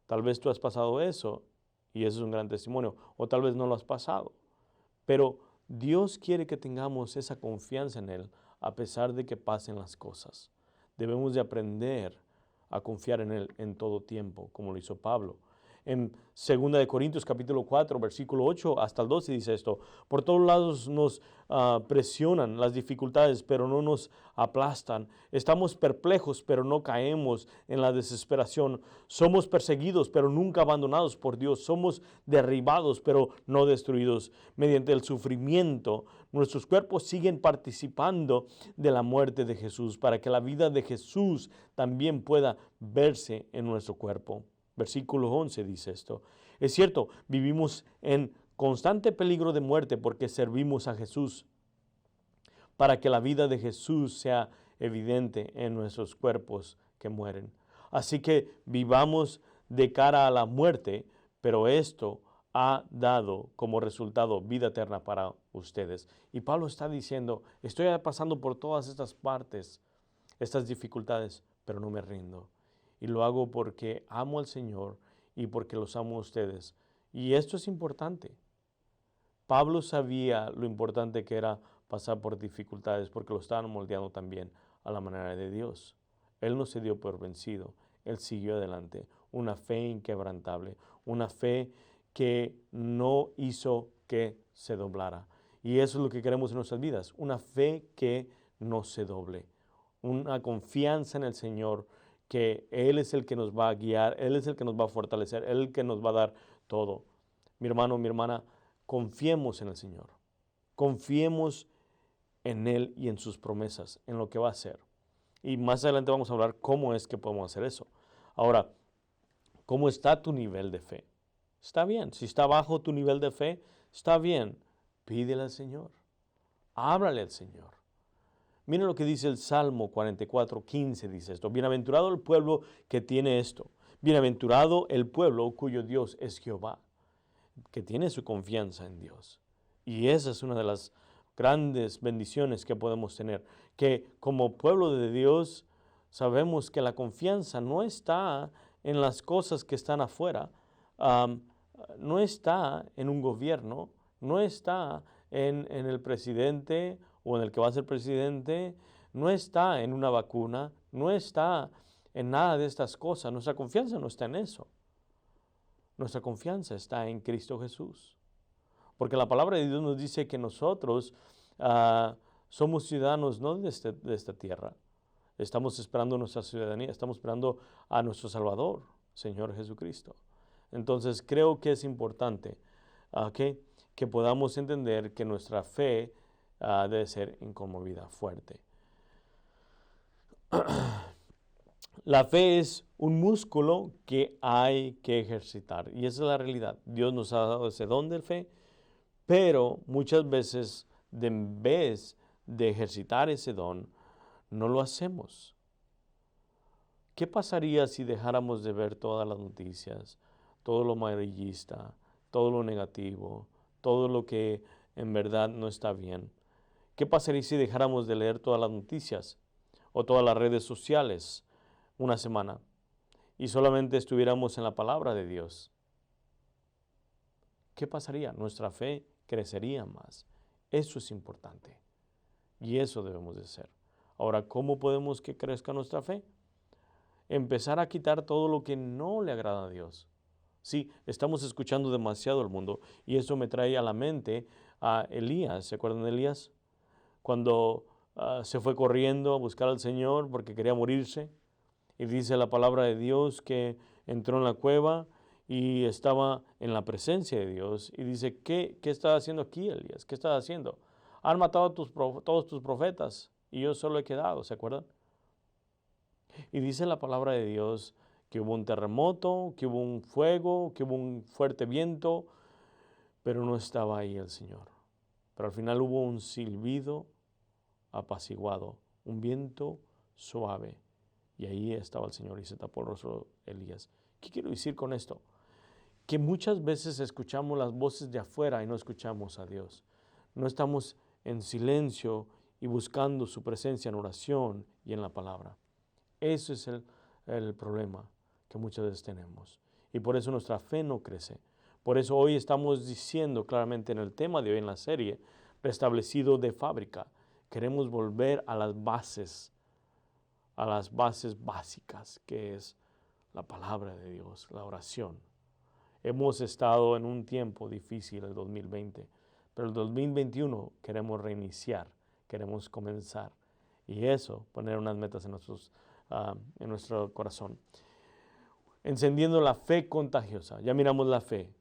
Tal vez tú has pasado eso y eso es un gran testimonio, o tal vez no lo has pasado. Pero Dios quiere que tengamos esa confianza en Él a pesar de que pasen las cosas. Debemos de aprender a confiar en Él en todo tiempo, como lo hizo Pablo. En 2 Corintios capítulo 4, versículo 8 hasta el 12 dice esto: por todos lados nos presionan las dificultades, pero no nos aplastan. Estamos perplejos, pero no caemos en la desesperación. Somos perseguidos, pero nunca abandonados por Dios. Somos derribados, pero no destruidos. Mediante el sufrimiento, nuestros cuerpos siguen participando de la muerte de Jesús, para que la vida de Jesús también pueda verse en nuestro cuerpo. Versículo 11 dice esto: es cierto, vivimos en constante peligro de muerte porque servimos a Jesús, para que la vida de Jesús sea evidente en nuestros cuerpos que mueren. Así que vivamos de cara a la muerte, pero esto ha dado como resultado vida eterna para ustedes. Y Pablo está diciendo: estoy pasando por todas estas partes, estas dificultades, pero no me rindo. Y lo hago porque amo al Señor y porque los amo a ustedes. Y esto es importante. Pablo sabía lo importante que era pasar por dificultades porque lo estaban moldeando también a la manera de Dios. Él no se dio por vencido. Él siguió adelante. Una fe inquebrantable. Una fe que no hizo que se doblara. Y eso es lo que queremos en nuestras vidas. Una fe que no se doble. Una confianza en el Señor, que Él es el que nos va a guiar, Él es el que nos va a fortalecer, Él es el que nos va a dar todo. Mi hermano, mi hermana, confiemos en el Señor. Confiemos en Él y en sus promesas, en lo que va a hacer. Y más adelante vamos a hablar cómo es que podemos hacer eso. Ahora, ¿cómo está tu nivel de fe? Está bien. Si está bajo tu nivel de fe, está bien. Pídele al Señor. Háblale al Señor. Miren lo que dice el Salmo 44, 15, dice esto: bienaventurado el pueblo que tiene esto, bienaventurado el pueblo cuyo Dios es Jehová, que tiene su confianza en Dios. Y esa es una de las grandes bendiciones que podemos tener, que como pueblo de Dios sabemos que la confianza no está en las cosas que están afuera, no está en un gobierno, no está en el presidente o en el que va a ser presidente, no está en una vacuna, no está en nada de estas cosas. Nuestra confianza no está en eso. Nuestra confianza está en Cristo Jesús. Porque la palabra de Dios nos dice que nosotros somos ciudadanos no de esta tierra. Estamos esperando nuestra ciudadanía, estamos esperando a nuestro Salvador, Señor Jesucristo. Entonces creo que es importante que podamos entender que nuestra fe debe ser inconmovida, fuerte. La fe es un músculo que hay que ejercitar y esa es la realidad. Dios nos ha dado ese don de fe, pero muchas veces en vez de ejercitar ese don, no lo hacemos. ¿Qué pasaría si dejáramos de ver todas las noticias, todo lo amarillista, todo lo negativo, todo lo que en verdad no está bien? ¿Qué pasaría si dejáramos de leer todas las noticias o todas las redes sociales una semana y solamente estuviéramos en la palabra de Dios? ¿Qué pasaría? Nuestra fe crecería más. Eso es importante y eso debemos de hacer. Ahora, ¿cómo podemos que crezca nuestra fe? Empezar a quitar todo lo que no le agrada a Dios. Sí, estamos escuchando demasiado al mundo y eso me trae a la mente a Elías. ¿Se acuerdan de Elías? Cuando se fue corriendo a buscar al Señor porque quería morirse. Y dice la palabra de Dios que entró en la cueva y estaba en la presencia de Dios. Y dice, ¿qué estás haciendo aquí, Elías? ¿Qué estás haciendo? Han matado a todos tus profetas y yo solo he quedado, ¿se acuerdan? Y dice la palabra de Dios que hubo un terremoto, que hubo un fuego, que hubo un fuerte viento, pero no estaba ahí el Señor. Pero al final hubo un silbido apaciguado, un viento suave, y ahí estaba el Señor y se tapó el rostro de Elías. ¿Qué quiero decir con esto? Que muchas veces escuchamos las voces de afuera y no escuchamos a Dios. No estamos en silencio y buscando su presencia en oración y en la palabra. Ese es el problema que muchas veces tenemos. Y por eso nuestra fe no crece. Por eso hoy estamos diciendo claramente en el tema de hoy en la serie, restablecido de fábrica. Queremos volver a las bases básicas, que es la palabra de Dios, la oración. Hemos estado en un tiempo difícil, el 2020, pero el 2021 queremos reiniciar, queremos comenzar. Y eso, poner unas metas en nuestro corazón. Encendiendo la fe contagiosa. Ya miramos la fe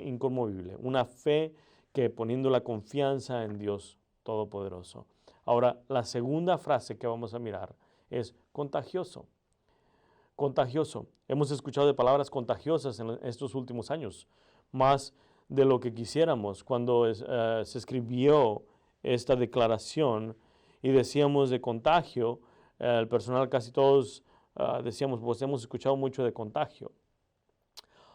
inconmovible. Una fe que poniendo la confianza en Dios Todopoderoso. Ahora, la segunda frase que vamos a mirar es contagioso. Contagioso. Hemos escuchado de palabras contagiosas en estos últimos años, más de lo que quisiéramos. Cuando se escribió esta declaración y decíamos de contagio, el personal casi todos decíamos, pues hemos escuchado mucho de contagio.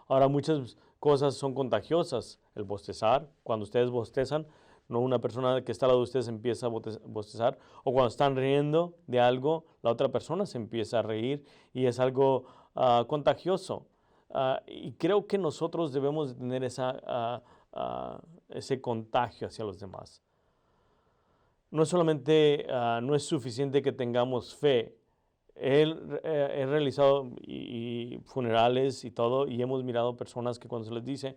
Ahora muchas cosas son contagiosas. El bostezar, cuando ustedes bostezan, no una persona que está al lado de ustedes empieza a bostezar, o cuando están riendo de algo, la otra persona se empieza a reír y es algo contagioso. Y creo que nosotros debemos tener ese contagio hacia los demás. No solamente no es suficiente que tengamos fe. He realizado funerales y todo, y hemos mirado personas que cuando se les dice,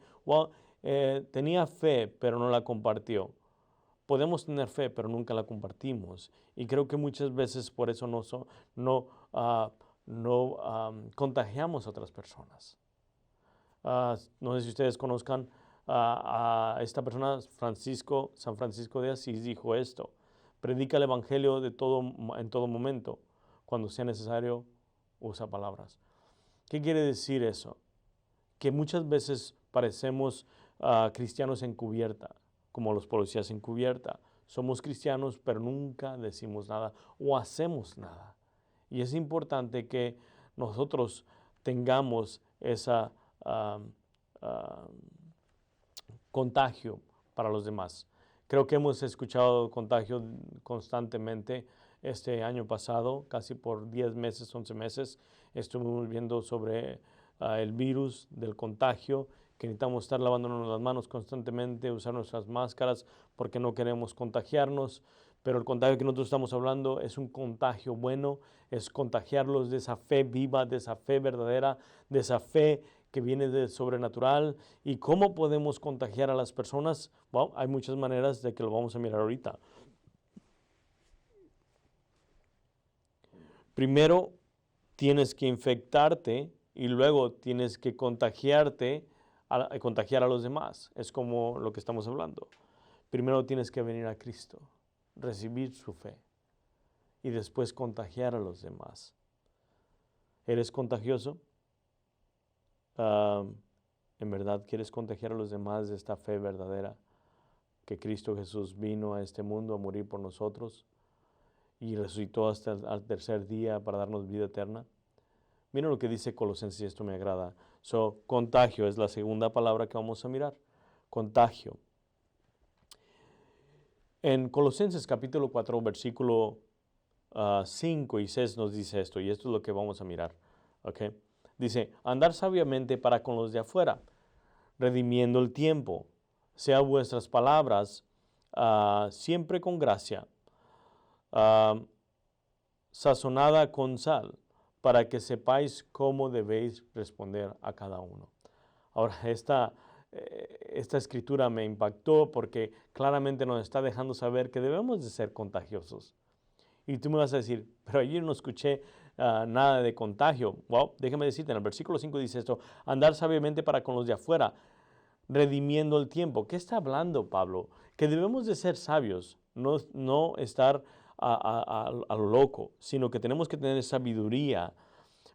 tenía fe, pero no la compartió. Podemos tener fe, pero nunca la compartimos. Y creo que muchas veces por eso no contagiamos a otras personas. No sé si ustedes conozcan a esta persona, San Francisco de Asís, dijo esto: predica el evangelio en todo momento. Cuando sea necesario, usa palabras. ¿Qué quiere decir eso? Que muchas veces parecemos cristianos encubierta, como los policías encubierta. Somos cristianos, pero nunca decimos nada o hacemos nada. Y es importante que nosotros tengamos ese contagio para los demás. Creo que hemos escuchado contagio constantemente. Este año pasado, casi por 10 meses, 11 meses, estuvimos viendo sobre el virus del contagio, que necesitamos estar lavándonos las manos constantemente, usar nuestras máscaras porque no queremos contagiarnos. Pero el contagio que nosotros estamos hablando es un contagio bueno, es contagiarlos de esa fe viva, de esa fe verdadera, de esa fe que viene de sobrenatural. ¿Y cómo podemos contagiar a las personas? Bueno, hay muchas maneras de que lo vamos a mirar ahorita. Primero tienes que infectarte y luego tienes que contagiar a los demás. Es como lo que estamos hablando. Primero tienes que venir a Cristo, recibir su fe y después contagiar a los demás. ¿Eres contagioso? ¿En verdad quieres contagiar a los demás de esta fe verdadera? Que Cristo Jesús vino a este mundo a morir por nosotros y resucitó hasta el tercer día para darnos vida eterna. Miren lo que dice Colosenses, esto me agrada. Contagio es la segunda palabra que vamos a mirar. Contagio. En Colosenses capítulo 4, versículo 5 y 6 nos dice esto, y esto es lo que vamos a mirar. ¿Okay? Dice, andar sabiamente para con los de afuera, redimiendo el tiempo. Sea vuestras palabras siempre con gracia, sazonada con sal, para que sepáis cómo debéis responder a cada uno. Ahora, esta escritura me impactó porque claramente nos está dejando saber que debemos de ser contagiosos. Y tú me vas a decir, pero ayer no escuché nada de contagio. Well, déjame decirte, en el versículo 5 dice esto, andar sabiamente para con los de afuera, redimiendo el tiempo. ¿Qué está hablando Pablo? Que debemos de ser sabios, no estar a lo loco, sino que tenemos que tener sabiduría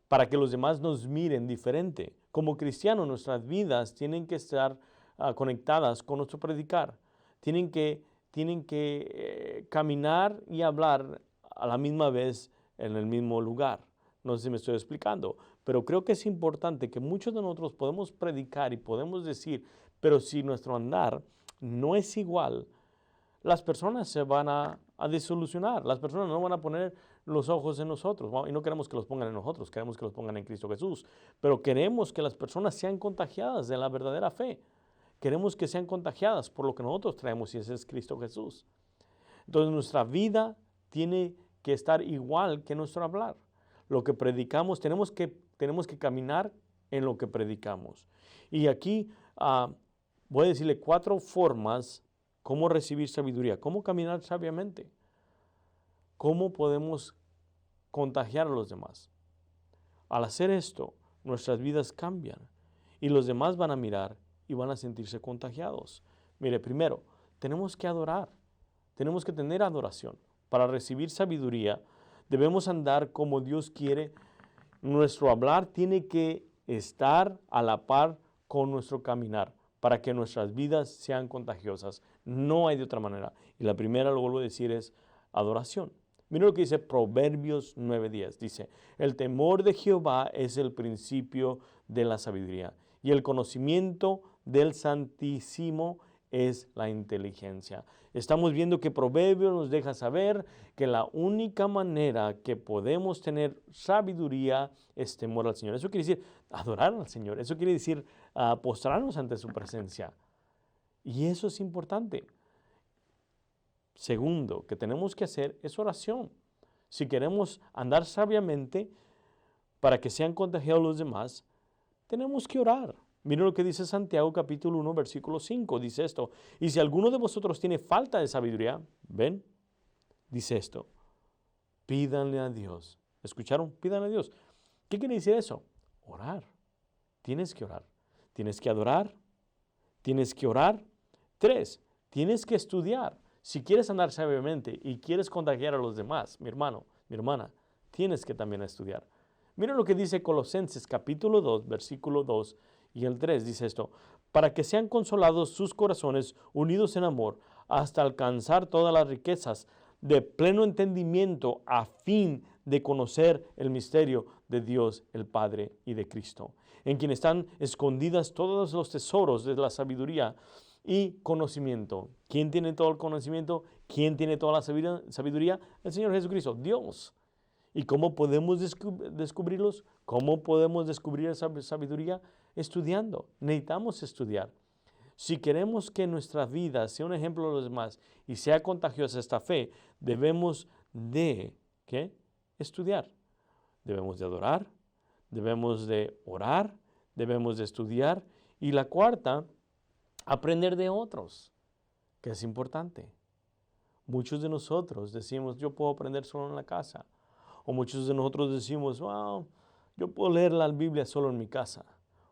para que los demás nos miren diferente. Como cristianos, nuestras vidas tienen que estar conectadas con nuestro predicar. Tienen que caminar y hablar a la misma vez en el mismo lugar. No sé si me estoy explicando, pero creo que es importante que muchos de nosotros podemos predicar y podemos decir, pero si nuestro andar no es igual, las personas se van a desilusionar. Las personas no van a poner los ojos en nosotros. Y no queremos que los pongan en nosotros, queremos que los pongan en Cristo Jesús. Pero queremos que las personas sean contagiadas de la verdadera fe. Queremos que sean contagiadas por lo que nosotros traemos, y ese es Cristo Jesús. Entonces nuestra vida tiene que estar igual que nuestro hablar. Lo que predicamos, tenemos que caminar en lo que predicamos. Y aquí voy a decirle 4 formas cómo recibir sabiduría, cómo caminar sabiamente, cómo podemos contagiar a los demás. Al hacer esto, nuestras vidas cambian y los demás van a mirar y van a sentirse contagiados. Mire, primero, tenemos que adorar, tenemos que tener adoración. Para recibir sabiduría, debemos andar como Dios quiere. Nuestro hablar tiene que estar a la par con nuestro caminar para que nuestras vidas sean contagiosas. No hay de otra manera. Y la primera, lo vuelvo a decir, es adoración. Mira lo que dice Proverbios 9:10. Dice, el temor de Jehová es el principio de la sabiduría, y el conocimiento del Santísimo es la inteligencia. Estamos viendo que Proverbios nos deja saber que la única manera que podemos tener sabiduría es temor al Señor. Eso quiere decir adorar al Señor. Eso quiere decir postrarnos ante su presencia. Y eso es importante. Segundo, que tenemos que hacer es oración. Si queremos andar sabiamente para que sean contagiados los demás, tenemos que orar. Miren lo que dice Santiago capítulo 1, versículo 5. Dice esto, y si alguno de vosotros tiene falta de sabiduría, ven, dice esto, pídanle a Dios. ¿Escucharon? Pídanle a Dios. ¿Qué quiere decir eso? Orar. Tienes que orar. Tienes que adorar. Tienes que orar. 3, tienes que estudiar. Si quieres andar sabiamente y quieres contagiar a los demás, mi hermano, mi hermana, tienes que también estudiar. Miren lo que dice Colosenses capítulo 2, versículo 2 y el 3. Dice esto, para que sean consolados sus corazones unidos en amor hasta alcanzar todas las riquezas de pleno entendimiento a fin de conocer el misterio de Dios el Padre y de Cristo, en quien están escondidas todos los tesoros de la sabiduría y conocimiento. ¿Quién tiene todo el conocimiento? ¿Quién tiene toda la sabiduría? El Señor Jesucristo, Dios. ¿Y cómo podemos descubrirlos? ¿Cómo podemos descubrir esa sabiduría? Estudiando. Necesitamos estudiar. Si queremos que nuestra vida sea un ejemplo de los demás y sea contagiosa esta fe, debemos de ¿qué? Estudiar. Debemos de adorar, debemos de orar, debemos de estudiar. Y la cuarta, aprender de otros, que es importante. Muchos de nosotros decimos, yo puedo aprender solo en la casa. O muchos de nosotros decimos, wow, yo puedo leer la Biblia solo en mi casa.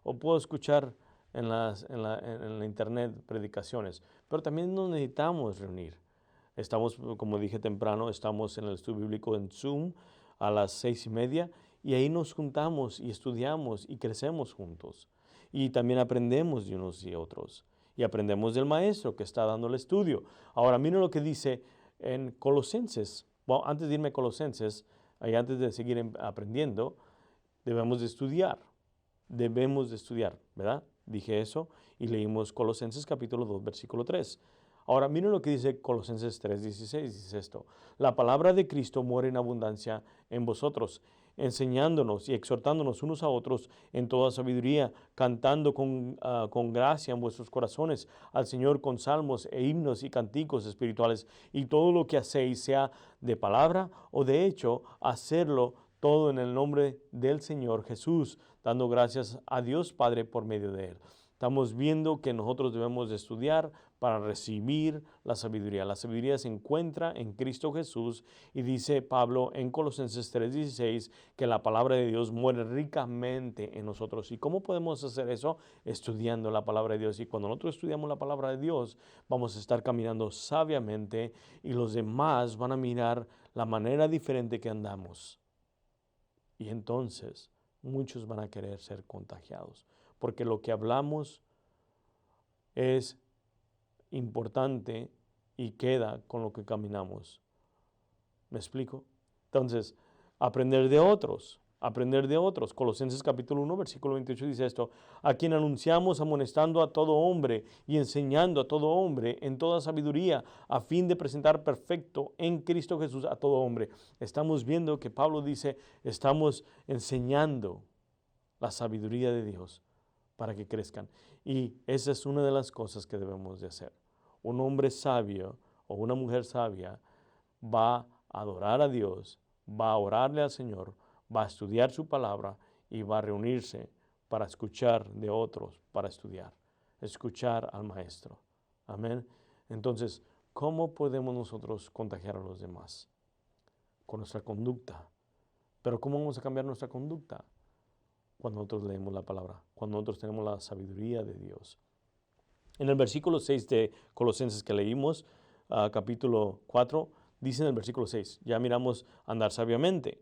O puedo escuchar en la internet predicaciones. Pero también nos necesitamos reunir. Estamos, como dije temprano, estamos en el estudio bíblico en Zoom a las 6:30 y ahí nos juntamos y estudiamos y crecemos juntos. Y también aprendemos de unos y otros. Y aprendemos del maestro que está dando el estudio. Ahora, miren lo que dice en Colosenses. Bueno, antes de irme a Colosenses, y antes de seguir aprendiendo, debemos de estudiar. Debemos de estudiar, ¿verdad? Dije eso y leímos Colosenses capítulo 2, versículo 3. Ahora, miren lo que dice Colosenses 3:16. Dice esto, la palabra de Cristo muere en abundancia en vosotros, enseñándonos y exhortándonos unos a otros en toda sabiduría, cantando con gracia en vuestros corazones al Señor con salmos e himnos y cánticos espirituales, y todo lo que hacéis, sea de palabra o de hecho, hacerlo todo en el nombre del Señor Jesús, dando gracias a Dios Padre por medio de Él. Estamos viendo que nosotros debemos de estudiar para recibir la sabiduría. La sabiduría se encuentra en Cristo Jesús y dice Pablo en Colosenses 3:16 que la palabra de Dios muere ricamente en nosotros. ¿Y cómo podemos hacer eso? Estudiando la palabra de Dios. Y cuando nosotros estudiamos la palabra de Dios, vamos a estar caminando sabiamente y los demás van a mirar la manera diferente que andamos. Y entonces muchos van a querer ser contagiados. Porque lo que hablamos es importante y queda con lo que caminamos. ¿Me explico? Entonces, aprender de otros. Colosenses capítulo 1, versículo 28 dice esto: a quien anunciamos amonestando a todo hombre y enseñando a todo hombre en toda sabiduría, a fin de presentar perfecto en Cristo Jesús a todo hombre. Estamos viendo que Pablo dice, estamos enseñando la sabiduría de Dios para que crezcan. Y esa es una de las cosas que debemos de hacer. Un hombre sabio o una mujer sabia va a adorar a Dios, va a orarle al Señor, va a estudiar su palabra y va a reunirse para escuchar de otros, para estudiar, escuchar al maestro. Amén. Entonces, ¿cómo podemos nosotros contagiar a los demás? Con nuestra conducta. Pero ¿cómo vamos a cambiar nuestra conducta? Cuando nosotros leemos la palabra, cuando nosotros tenemos la sabiduría de Dios. En el versículo 6 de Colosenses que leímos, capítulo 4, dice en el versículo 6, ya miramos andar sabiamente.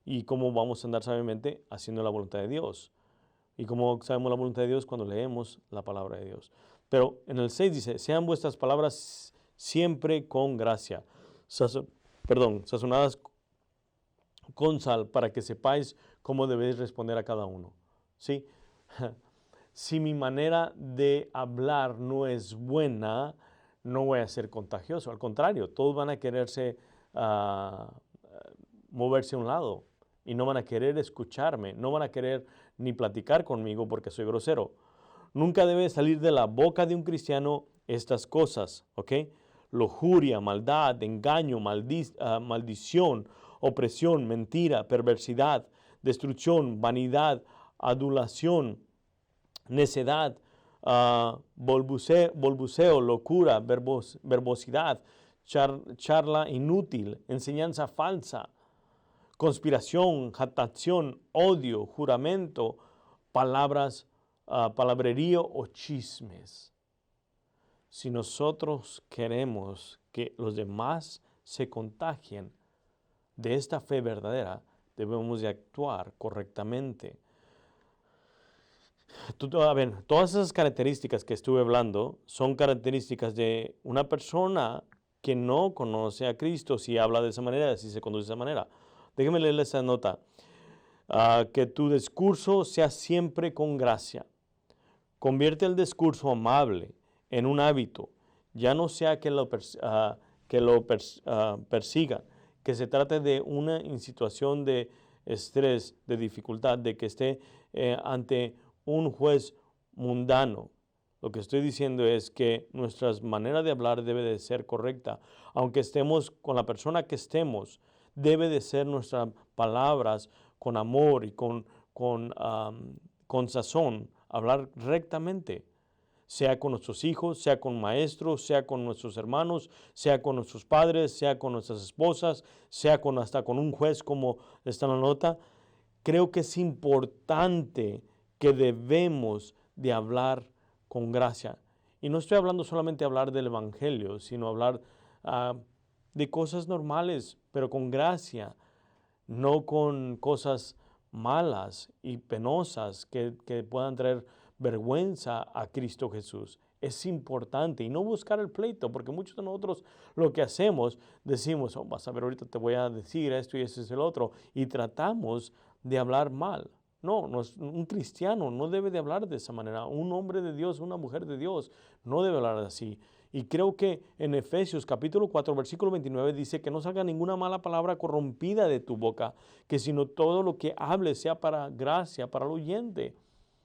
¿Y cómo vamos a andar sabiamente? Haciendo la voluntad de Dios. ¿Y cómo sabemos la voluntad de Dios? Cuando leemos la palabra de Dios. Pero en el 6 dice, sean vuestras palabras siempre con gracia, sazonadas con sal, para que sepáis cómo debéis responder a cada uno. ¿Sí? Si mi manera de hablar no es buena, no voy a ser contagioso. Al contrario, todos van a quererse moverse a un lado y no van a querer escucharme, no van a querer ni platicar conmigo porque soy grosero. Nunca debe salir de la boca de un cristiano estas cosas, ¿ok? Lujuria, maldad, engaño, maldición, opresión, mentira, perversidad, destrucción, vanidad, adulación, necedad, balbuceo, locura, verbosidad, charla inútil, enseñanza falsa, conspiración, jactación, odio, juramento, palabrerío o chismes. Si nosotros queremos que los demás se contagien de esta fe verdadera, debemos de actuar correctamente. A ver, todas esas características que estuve hablando son características de una persona que no conoce a Cristo si habla de esa manera, si se conduce de esa manera. Déjeme leerle esa nota. Que tu discurso sea siempre con gracia. Convierte el discurso amable en un hábito. Ya no sea que lo persiga, que se trate de una situación de estrés, de dificultad, de que esté ante un juez mundano. Lo que estoy diciendo es que nuestra manera de hablar debe de ser correcta. Aunque estemos con la persona que estemos, debe de ser nuestras palabras con amor y con sazón, hablar rectamente, sea con nuestros hijos, sea con maestros, sea con nuestros hermanos, sea con nuestros padres, sea con nuestras esposas, sea hasta con un juez, como está en la nota. Creo que es importante que debemos de hablar con gracia. Y no estoy hablando solamente de hablar del Evangelio, sino hablar de cosas normales, pero con gracia, no con cosas malas y penosas que puedan traer vergüenza a Cristo Jesús. Es importante y no buscar el pleito, porque muchos de nosotros lo que hacemos, decimos, vas a ver, ahorita te voy a decir esto y ese es el otro, y tratamos de hablar mal. No, un cristiano no debe de hablar de esa manera. Un hombre de Dios, una mujer de Dios, no debe hablar así. Y creo que en Efesios capítulo 4, versículo 29 dice que no salga ninguna mala palabra corrompida de tu boca, que sino todo lo que hables sea para gracia, para el oyente.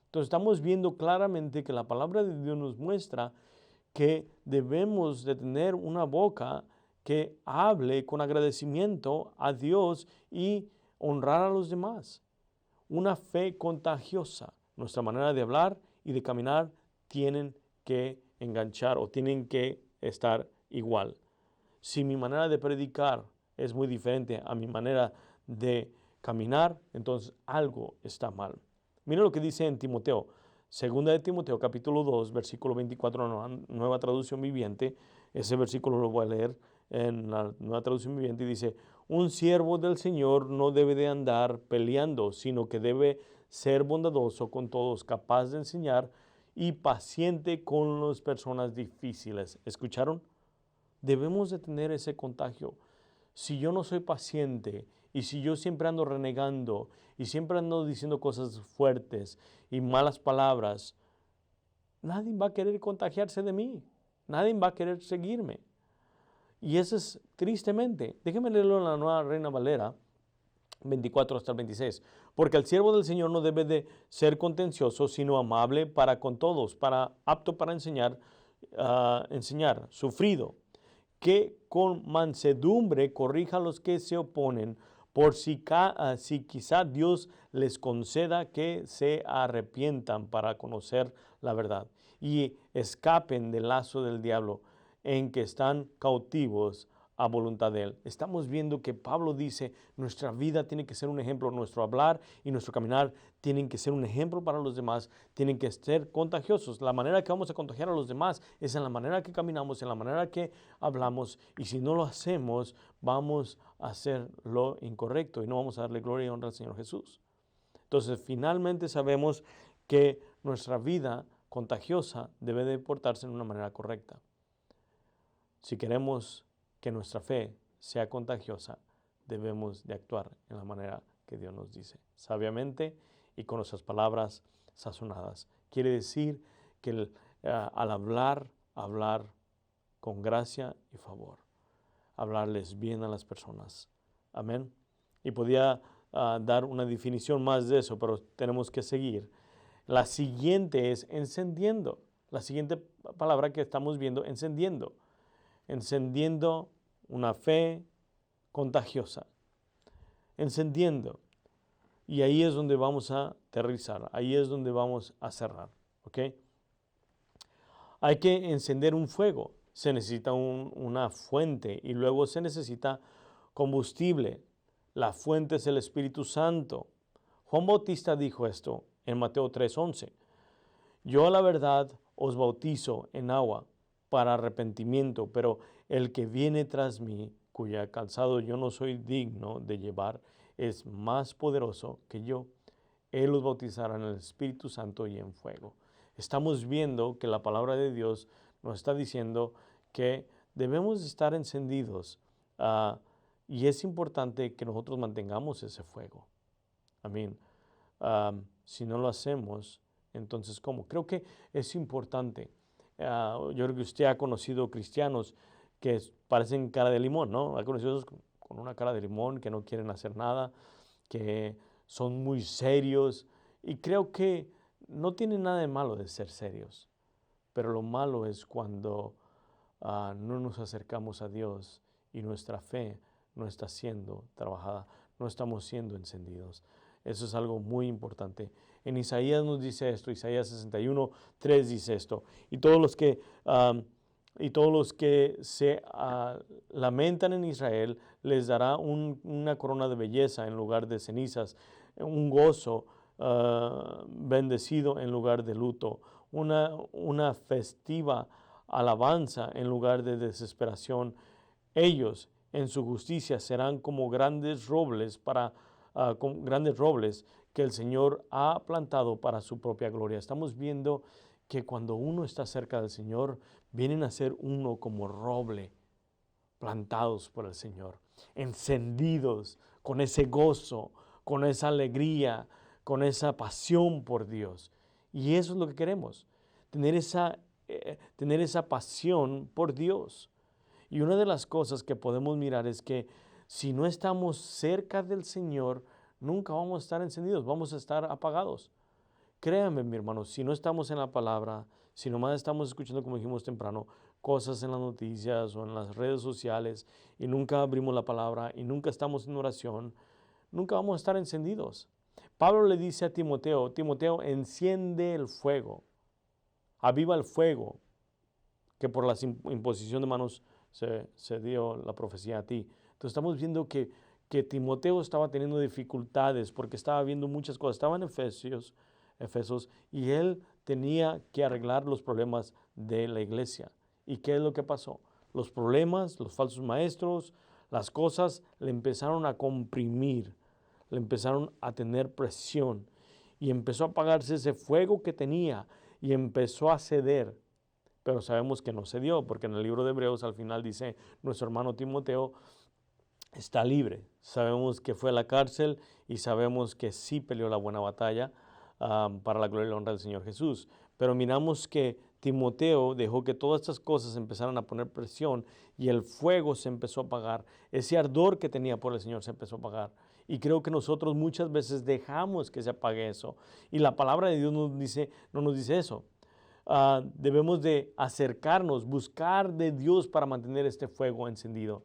Entonces estamos viendo claramente que la palabra de Dios nos muestra que debemos de tener una boca que hable con agradecimiento a Dios y honrar a los demás. Una fe contagiosa. Nuestra manera de hablar y de caminar tienen que enganchar o tienen que estar igual. Si mi manera de predicar es muy diferente a mi manera de caminar, entonces algo está mal. Mira lo que dice en Timoteo, segunda de Timoteo, capítulo 2, versículo 24, nueva traducción viviente. Ese versículo lo voy a leer en la nueva traducción viviente y dice: un siervo del Señor no debe de andar peleando, sino que debe ser bondadoso con todos, capaz de enseñar y paciente con las personas difíciles. ¿Escucharon? Debemos de tener ese contagio. Si yo no soy paciente y si yo siempre ando renegando y siempre ando diciendo cosas fuertes y malas palabras, nadie va a querer contagiarse de mí. Nadie va a querer seguirme. Y eso es tristemente. Déjenme leerlo en la Nueva Reina Valera 24 hasta el 26. Porque el siervo del Señor no debe de ser contencioso, sino amable para con todos, apto para enseñar, sufrido, que con mansedumbre corrija a los que se oponen, por si quizá Dios les conceda que se arrepientan para conocer la verdad y escapen del lazo del diablo en que están cautivos a voluntad de Él. Estamos viendo que Pablo dice, nuestra vida tiene que ser un ejemplo, nuestro hablar y nuestro caminar tienen que ser un ejemplo para los demás, tienen que ser contagiosos. La manera que vamos a contagiar a los demás es en la manera que caminamos, en la manera que hablamos, y si no lo hacemos, vamos a hacer lo incorrecto y no vamos a darle gloria y honra al Señor Jesús. Entonces, finalmente sabemos que nuestra vida contagiosa debe de portarse en una manera correcta. Si queremos que nuestra fe sea contagiosa, debemos de actuar en la manera que Dios nos dice, sabiamente y con nuestras palabras sazonadas. Quiere decir que al hablar con gracia y favor, hablarles bien a las personas. Amén. Y podía dar una definición más de eso, pero tenemos que seguir. La siguiente es encendiendo. La siguiente palabra que estamos viendo, encendiendo. Encendiendo una fe contagiosa. Encendiendo. Y ahí es donde vamos a aterrizar. Ahí es donde vamos a cerrar. ¿Ok? Hay que encender un fuego. Se necesita una fuente y luego se necesita combustible. La fuente es el Espíritu Santo. Juan Bautista dijo esto en Mateo 3:11. Yo a la verdad os bautizo en agua para arrepentimiento, pero el que viene tras mí, cuya calzado yo no soy digno de llevar, es más poderoso que yo. Él os bautizará en el Espíritu Santo y en fuego. Estamos viendo que la palabra de Dios nos está diciendo que debemos estar encendidos y es importante que nosotros mantengamos ese fuego. Amén. Si no lo hacemos, entonces ¿cómo? Creo que es importante. Yo creo que usted ha conocido cristianos que parecen cara de limón, ¿no? Ha conocido con una cara de limón que no quieren hacer nada, que son muy serios, y creo que no tiene nada de malo de ser serios, pero lo malo es cuando no nos acercamos a Dios y nuestra fe no está siendo trabajada, no estamos siendo encendidos. Eso es algo muy importante. En Isaías nos dice esto, Isaías 61:3 dice esto, y todos los que se lamentan en Israel les dará una corona de belleza en lugar de cenizas, un gozo bendecido en lugar de luto, una festiva alabanza en lugar de desesperación. Ellos en su justicia serán como grandes robles que el Señor ha plantado para su propia gloria. Estamos viendo que cuando uno está cerca del Señor, vienen a ser uno como roble, plantados por el Señor, encendidos con ese gozo, con esa alegría, con esa pasión por Dios. Y eso es lo que queremos, tener esa pasión por Dios. Y una de las cosas que podemos mirar es que si no estamos cerca del Señor, nunca vamos a estar encendidos, vamos a estar apagados. Créanme, mi hermano, si no estamos en la palabra, si nomás estamos escuchando, como dijimos temprano, cosas en las noticias o en las redes sociales y nunca abrimos la palabra y nunca estamos en oración, nunca vamos a estar encendidos. Pablo le dice a Timoteo, Timoteo, enciende el fuego, aviva el fuego, que por la imposición de manos se dio la profecía a ti. Entonces estamos viendo que Timoteo estaba teniendo dificultades porque estaba viendo muchas cosas. Estaba en Efesos, y él tenía que arreglar los problemas de la iglesia. ¿Y qué es lo que pasó? Los problemas, los falsos maestros, las cosas le empezaron a comprimir, le empezaron a tener presión y empezó a apagarse ese fuego que tenía. y empezó a ceder, pero sabemos que no cedió, porque en el libro de Hebreos al final dice, nuestro hermano Timoteo está libre. Sabemos que fue a la cárcel y sabemos que sí peleó la buena batalla para la gloria y la honra del Señor Jesús. Pero miramos que Timoteo dejó que todas estas cosas empezaran a poner presión y el fuego se empezó a apagar. Ese ardor que tenía por el Señor se empezó a apagar. Y creo que nosotros muchas veces dejamos que se apague eso. Y la palabra de Dios no nos dice eso. Debemos de acercarnos, buscar de Dios para mantener este fuego encendido.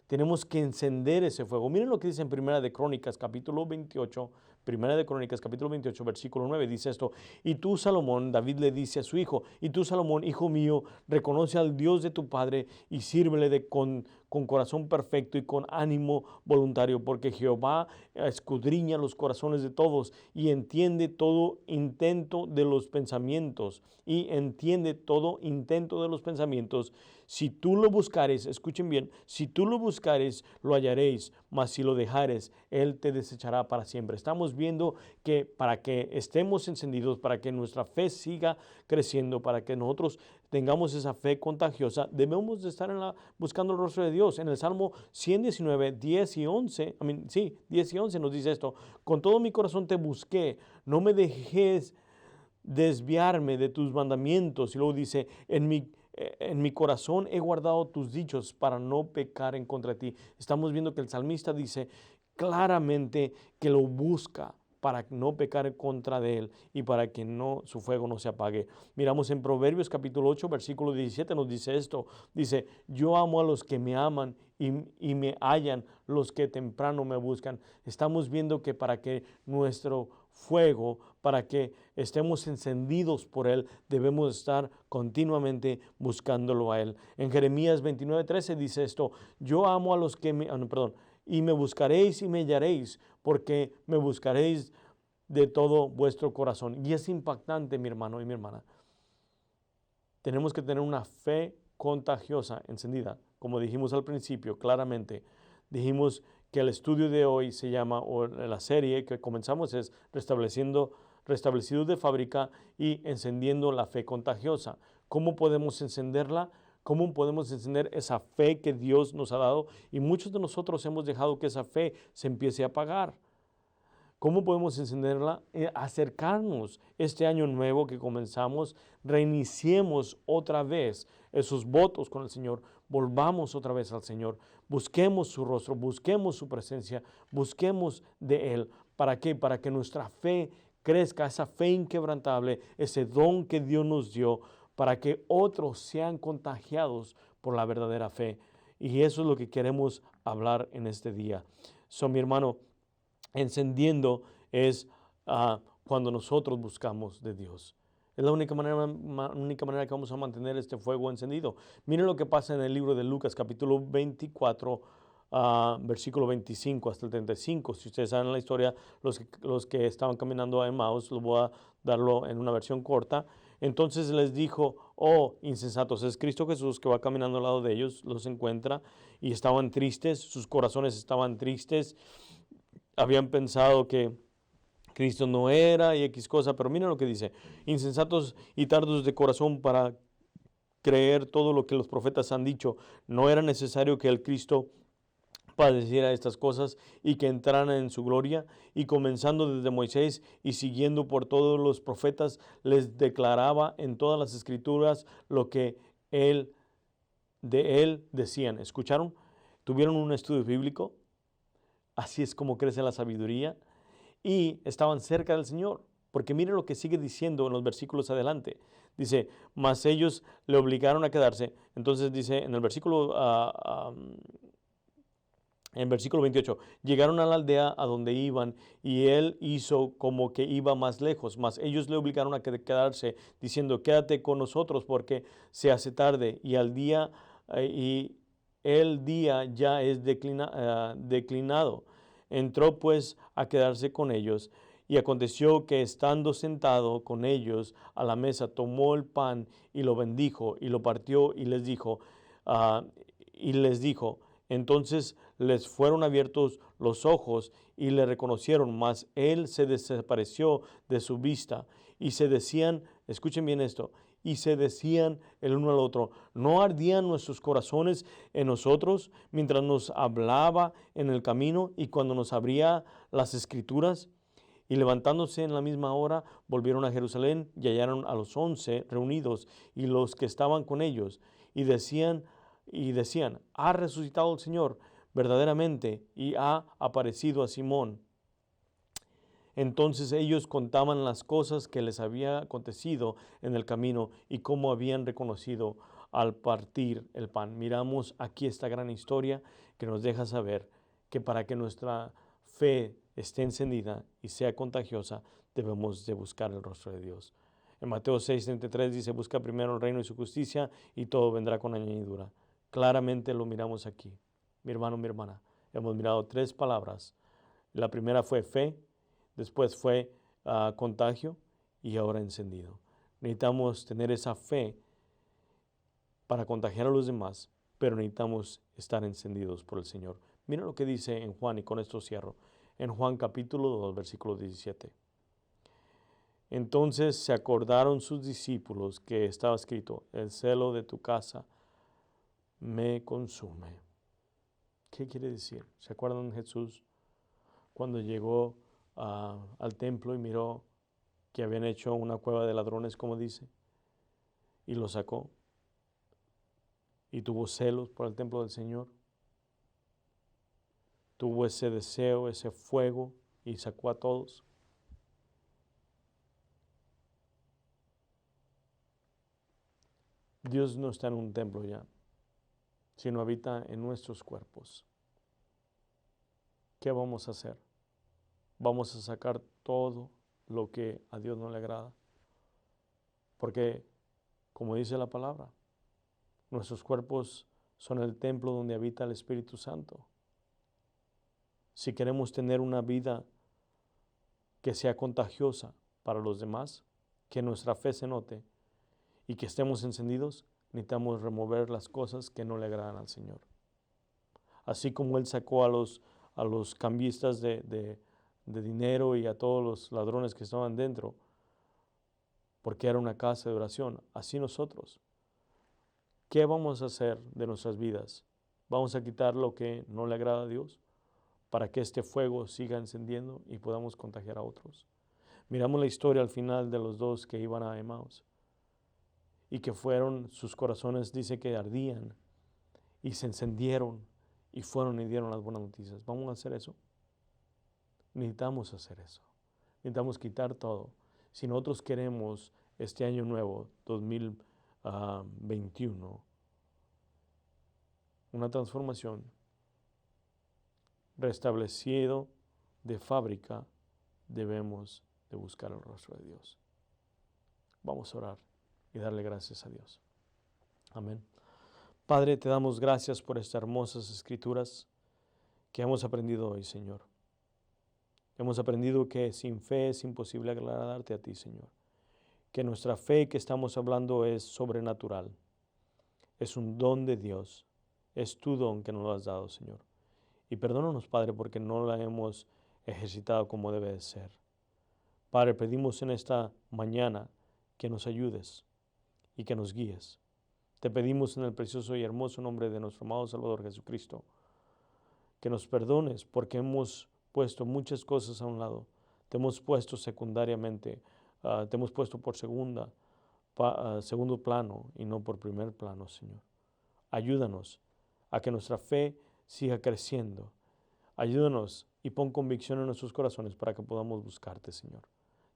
Tenemos que encender ese fuego. Miren lo que dice en Primera de Crónicas, capítulo 28, Primera de Crónicas, capítulo 28, versículo 9, dice esto: y tú, Salomón, David le dice a su hijo, y tú, Salomón, hijo mío, reconoce al Dios de tu padre y sírvele con corazón perfecto y con ánimo voluntario, porque Jehová escudriña los corazones de todos y entiende todo intento de los pensamientos, Si tú lo buscares, escuchen bien, si tú lo buscares, lo hallaréis, mas si lo dejares, Él te desechará para siempre. Estamos viendo que para que estemos encendidos, para que nuestra fe siga creciendo, para que nosotros tengamos esa fe contagiosa, debemos de estar buscando el rostro de Dios. En el Salmo 119, 10 y 11 nos dice esto: con todo mi corazón te busqué, no me dejes desviarme de tus mandamientos. Y luego dice, en mi corazón he guardado tus dichos para no pecar en contra de ti. Estamos viendo que el salmista dice claramente que lo busca para no pecar en contra de él y para que su fuego no se apague. Miramos en Proverbios capítulo 8, versículo 17, nos dice esto. Dice, yo amo a los que me aman y me hallan los que temprano me buscan. Estamos viendo que para que nuestro fuego, para que estemos encendidos por Él, debemos estar continuamente buscándolo a Él. En Jeremías 29:13 dice esto: yo amo a los que y me buscaréis y me hallaréis, porque me buscaréis de todo vuestro corazón. Y es impactante, mi hermano y mi hermana. Tenemos que tener una fe contagiosa, encendida. Como dijimos al principio, claramente, dijimos que el estudio de hoy se llama, o la serie que comenzamos es Restablecidos de Fábrica y Encendiendo la Fe Contagiosa. ¿Cómo podemos encenderla? ¿Cómo podemos encender esa fe que Dios nos ha dado? Y muchos de nosotros hemos dejado que esa fe se empiece a apagar. ¿Cómo podemos encenderla? Acercarnos este año nuevo que comenzamos, reiniciemos otra vez esos votos con el Señor, volvamos otra vez al Señor, busquemos su rostro, busquemos su presencia, busquemos de Él. ¿Para qué? Para que nuestra fe crezca, esa fe inquebrantable, ese don que Dios nos dio, para que otros sean contagiados por la verdadera fe. Y eso es lo que queremos hablar en este día. Mi hermano, encendiendo es cuando nosotros buscamos de Dios. Es la única manera que vamos a mantener este fuego encendido. Miren lo que pasa en el libro de Lucas, capítulo 24, versículo 25 hasta el 35. Si ustedes saben la historia, los que estaban caminando a Emmaus, lo voy a darlo en una versión corta. Entonces les dijo, oh insensatos, es Cristo Jesús que va caminando al lado de ellos, los encuentra y estaban tristes, sus corazones estaban tristes, habían pensado que Cristo no era y X cosa, pero miren lo que dice: insensatos y tardos de corazón para creer todo lo que los profetas han dicho. No era necesario que el Cristo padeciera estas cosas y que entraran en su gloria. Y comenzando desde Moisés y siguiendo por todos los profetas, les declaraba en todas las escrituras lo que de él decían. ¿Escucharon? ¿Tuvieron un estudio bíblico? Así es como crece la sabiduría. Y estaban cerca del Señor, porque miren lo que sigue diciendo en los versículos adelante. Dice, mas ellos le obligaron a quedarse. Entonces dice en el versículo 28, llegaron a la aldea a donde iban y él hizo como que iba más lejos, mas ellos le obligaron a quedarse, diciendo, quédate con nosotros porque se hace tarde y el día ya es declinado. Entró pues a quedarse con ellos. Y aconteció que estando sentado con ellos a la mesa, tomó el pan y lo bendijo y lo partió y les dijo, entonces les fueron abiertos los ojos y le reconocieron, mas él se desapareció de su vista. Y se decían, escuchen bien esto, y se decían el uno al otro, ¿no ardían nuestros corazones en nosotros mientras nos hablaba en el camino y cuando nos abría las escrituras? Y levantándose en la misma hora, volvieron a Jerusalén y hallaron a los 11 reunidos y los que estaban con ellos, y decían, ha resucitado el Señor verdaderamente y ha aparecido a Simón. Entonces ellos contaban las cosas que les había acontecido en el camino y cómo habían reconocido al partir el pan. Miramos aquí esta gran historia que nos deja saber que para que nuestra fe esté encendida y sea contagiosa, debemos de buscar el rostro de Dios. En Mateo 6:33 dice, busca primero el reino y su justicia y todo vendrá con añadidura. Claramente lo miramos aquí. Mi hermano, mi hermana, hemos mirado 3 palabras. La primera fue fe, después fue contagio y ahora encendido. Necesitamos tener esa fe para contagiar a los demás, pero necesitamos estar encendidos por el Señor. Mira lo que dice en Juan, y con esto cierro. En Juan capítulo 2, versículo 17. Entonces se acordaron sus discípulos que estaba escrito, el celo de tu casa me consume. ¿Qué quiere decir? ¿Se acuerdan de Jesús cuando llegó al templo y miró que habían hecho una cueva de ladrones, como dice, y lo sacó? Y tuvo celos por el templo del Señor. Tuvo ese deseo, ese fuego, y sacó a todos. Dios no está en un templo ya, sino habita en nuestros cuerpos. ¿Qué vamos a hacer? Vamos a sacar todo lo que a Dios no le agrada. Porque, como dice la palabra, nuestros cuerpos son el templo donde habita el Espíritu Santo. Si queremos tener una vida que sea contagiosa para los demás, que nuestra fe se note y que estemos encendidos, necesitamos remover las cosas que no le agradan al Señor. Así como Él sacó a los cambistas de dinero y a todos los ladrones que estaban dentro, porque era una casa de oración, así nosotros. ¿Qué vamos a hacer de nuestras vidas? ¿Vamos a quitar lo que no le agrada a Dios para que este fuego siga encendiendo y podamos contagiar a otros? Miramos la historia al final de los 2 que iban a Emaús y que sus corazones dice que ardían y se encendieron y fueron y dieron las buenas noticias. ¿Vamos a hacer eso? Necesitamos hacer eso. Necesitamos quitar todo. Si nosotros queremos este año nuevo, 2021, una transformación, restablecido de fábrica, debemos de buscar el rostro de Dios. Vamos a orar y darle gracias a Dios. Amén. Padre, te damos gracias por estas hermosas escrituras que hemos aprendido hoy, Señor. Hemos aprendido que sin fe es imposible agradarte a ti, Señor. Que nuestra fe que estamos hablando es sobrenatural. Es un don de Dios. Es tu don que nos lo has dado, Señor. Y perdónanos, Padre, porque no la hemos ejercitado como debe de ser. Padre, pedimos en esta mañana que nos ayudes y que nos guíes. Te pedimos en el precioso y hermoso nombre de nuestro amado Salvador Jesucristo, que nos perdones porque hemos puesto muchas cosas a un lado. Te hemos puesto secundariamente, te hemos puesto por segundo plano y no por primer plano, Señor. Ayúdanos a que nuestra fe siga creciendo. Ayúdanos y pon convicción en nuestros corazones para que podamos buscarte, Señor.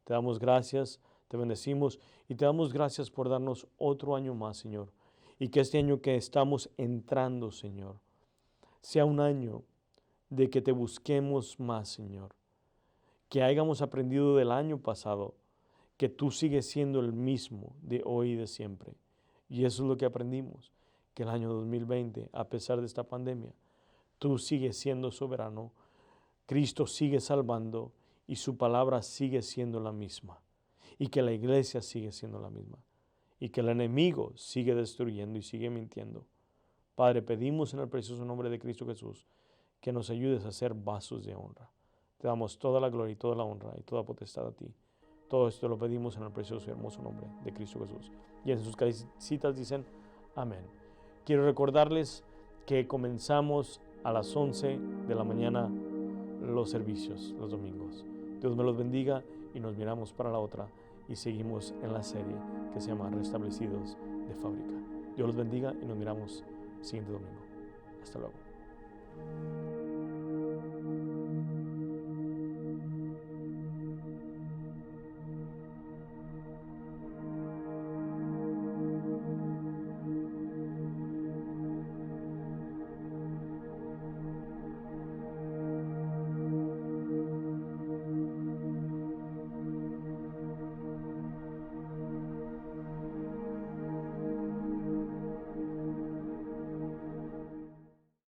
Te damos gracias, te bendecimos y te damos gracias por darnos otro año más, Señor. Y que este año que estamos entrando, Señor, sea un año de que te busquemos más, Señor. Que hayamos aprendido del año pasado que tú sigues siendo el mismo de hoy y de siempre. Y eso es lo que aprendimos, que el año 2020, a pesar de esta pandemia, tú sigues siendo soberano, Cristo sigue salvando y su palabra sigue siendo la misma. Y que la iglesia sigue siendo la misma. Y que el enemigo sigue destruyendo y sigue mintiendo. Padre, pedimos en el precioso nombre de Cristo Jesús que nos ayudes a ser vasos de honra. Te damos toda la gloria y toda la honra y toda potestad a ti. Todo esto lo pedimos en el precioso y hermoso nombre de Cristo Jesús. Y en sus casitas dicen amén. Quiero recordarles que comenzamos a las 11 de la mañana los servicios los domingos. Dios me los bendiga y nos miramos para la otra y seguimos en la serie que se llama Restablecidos de Fábrica. Dios los bendiga y nos miramos el siguiente domingo. Hasta luego.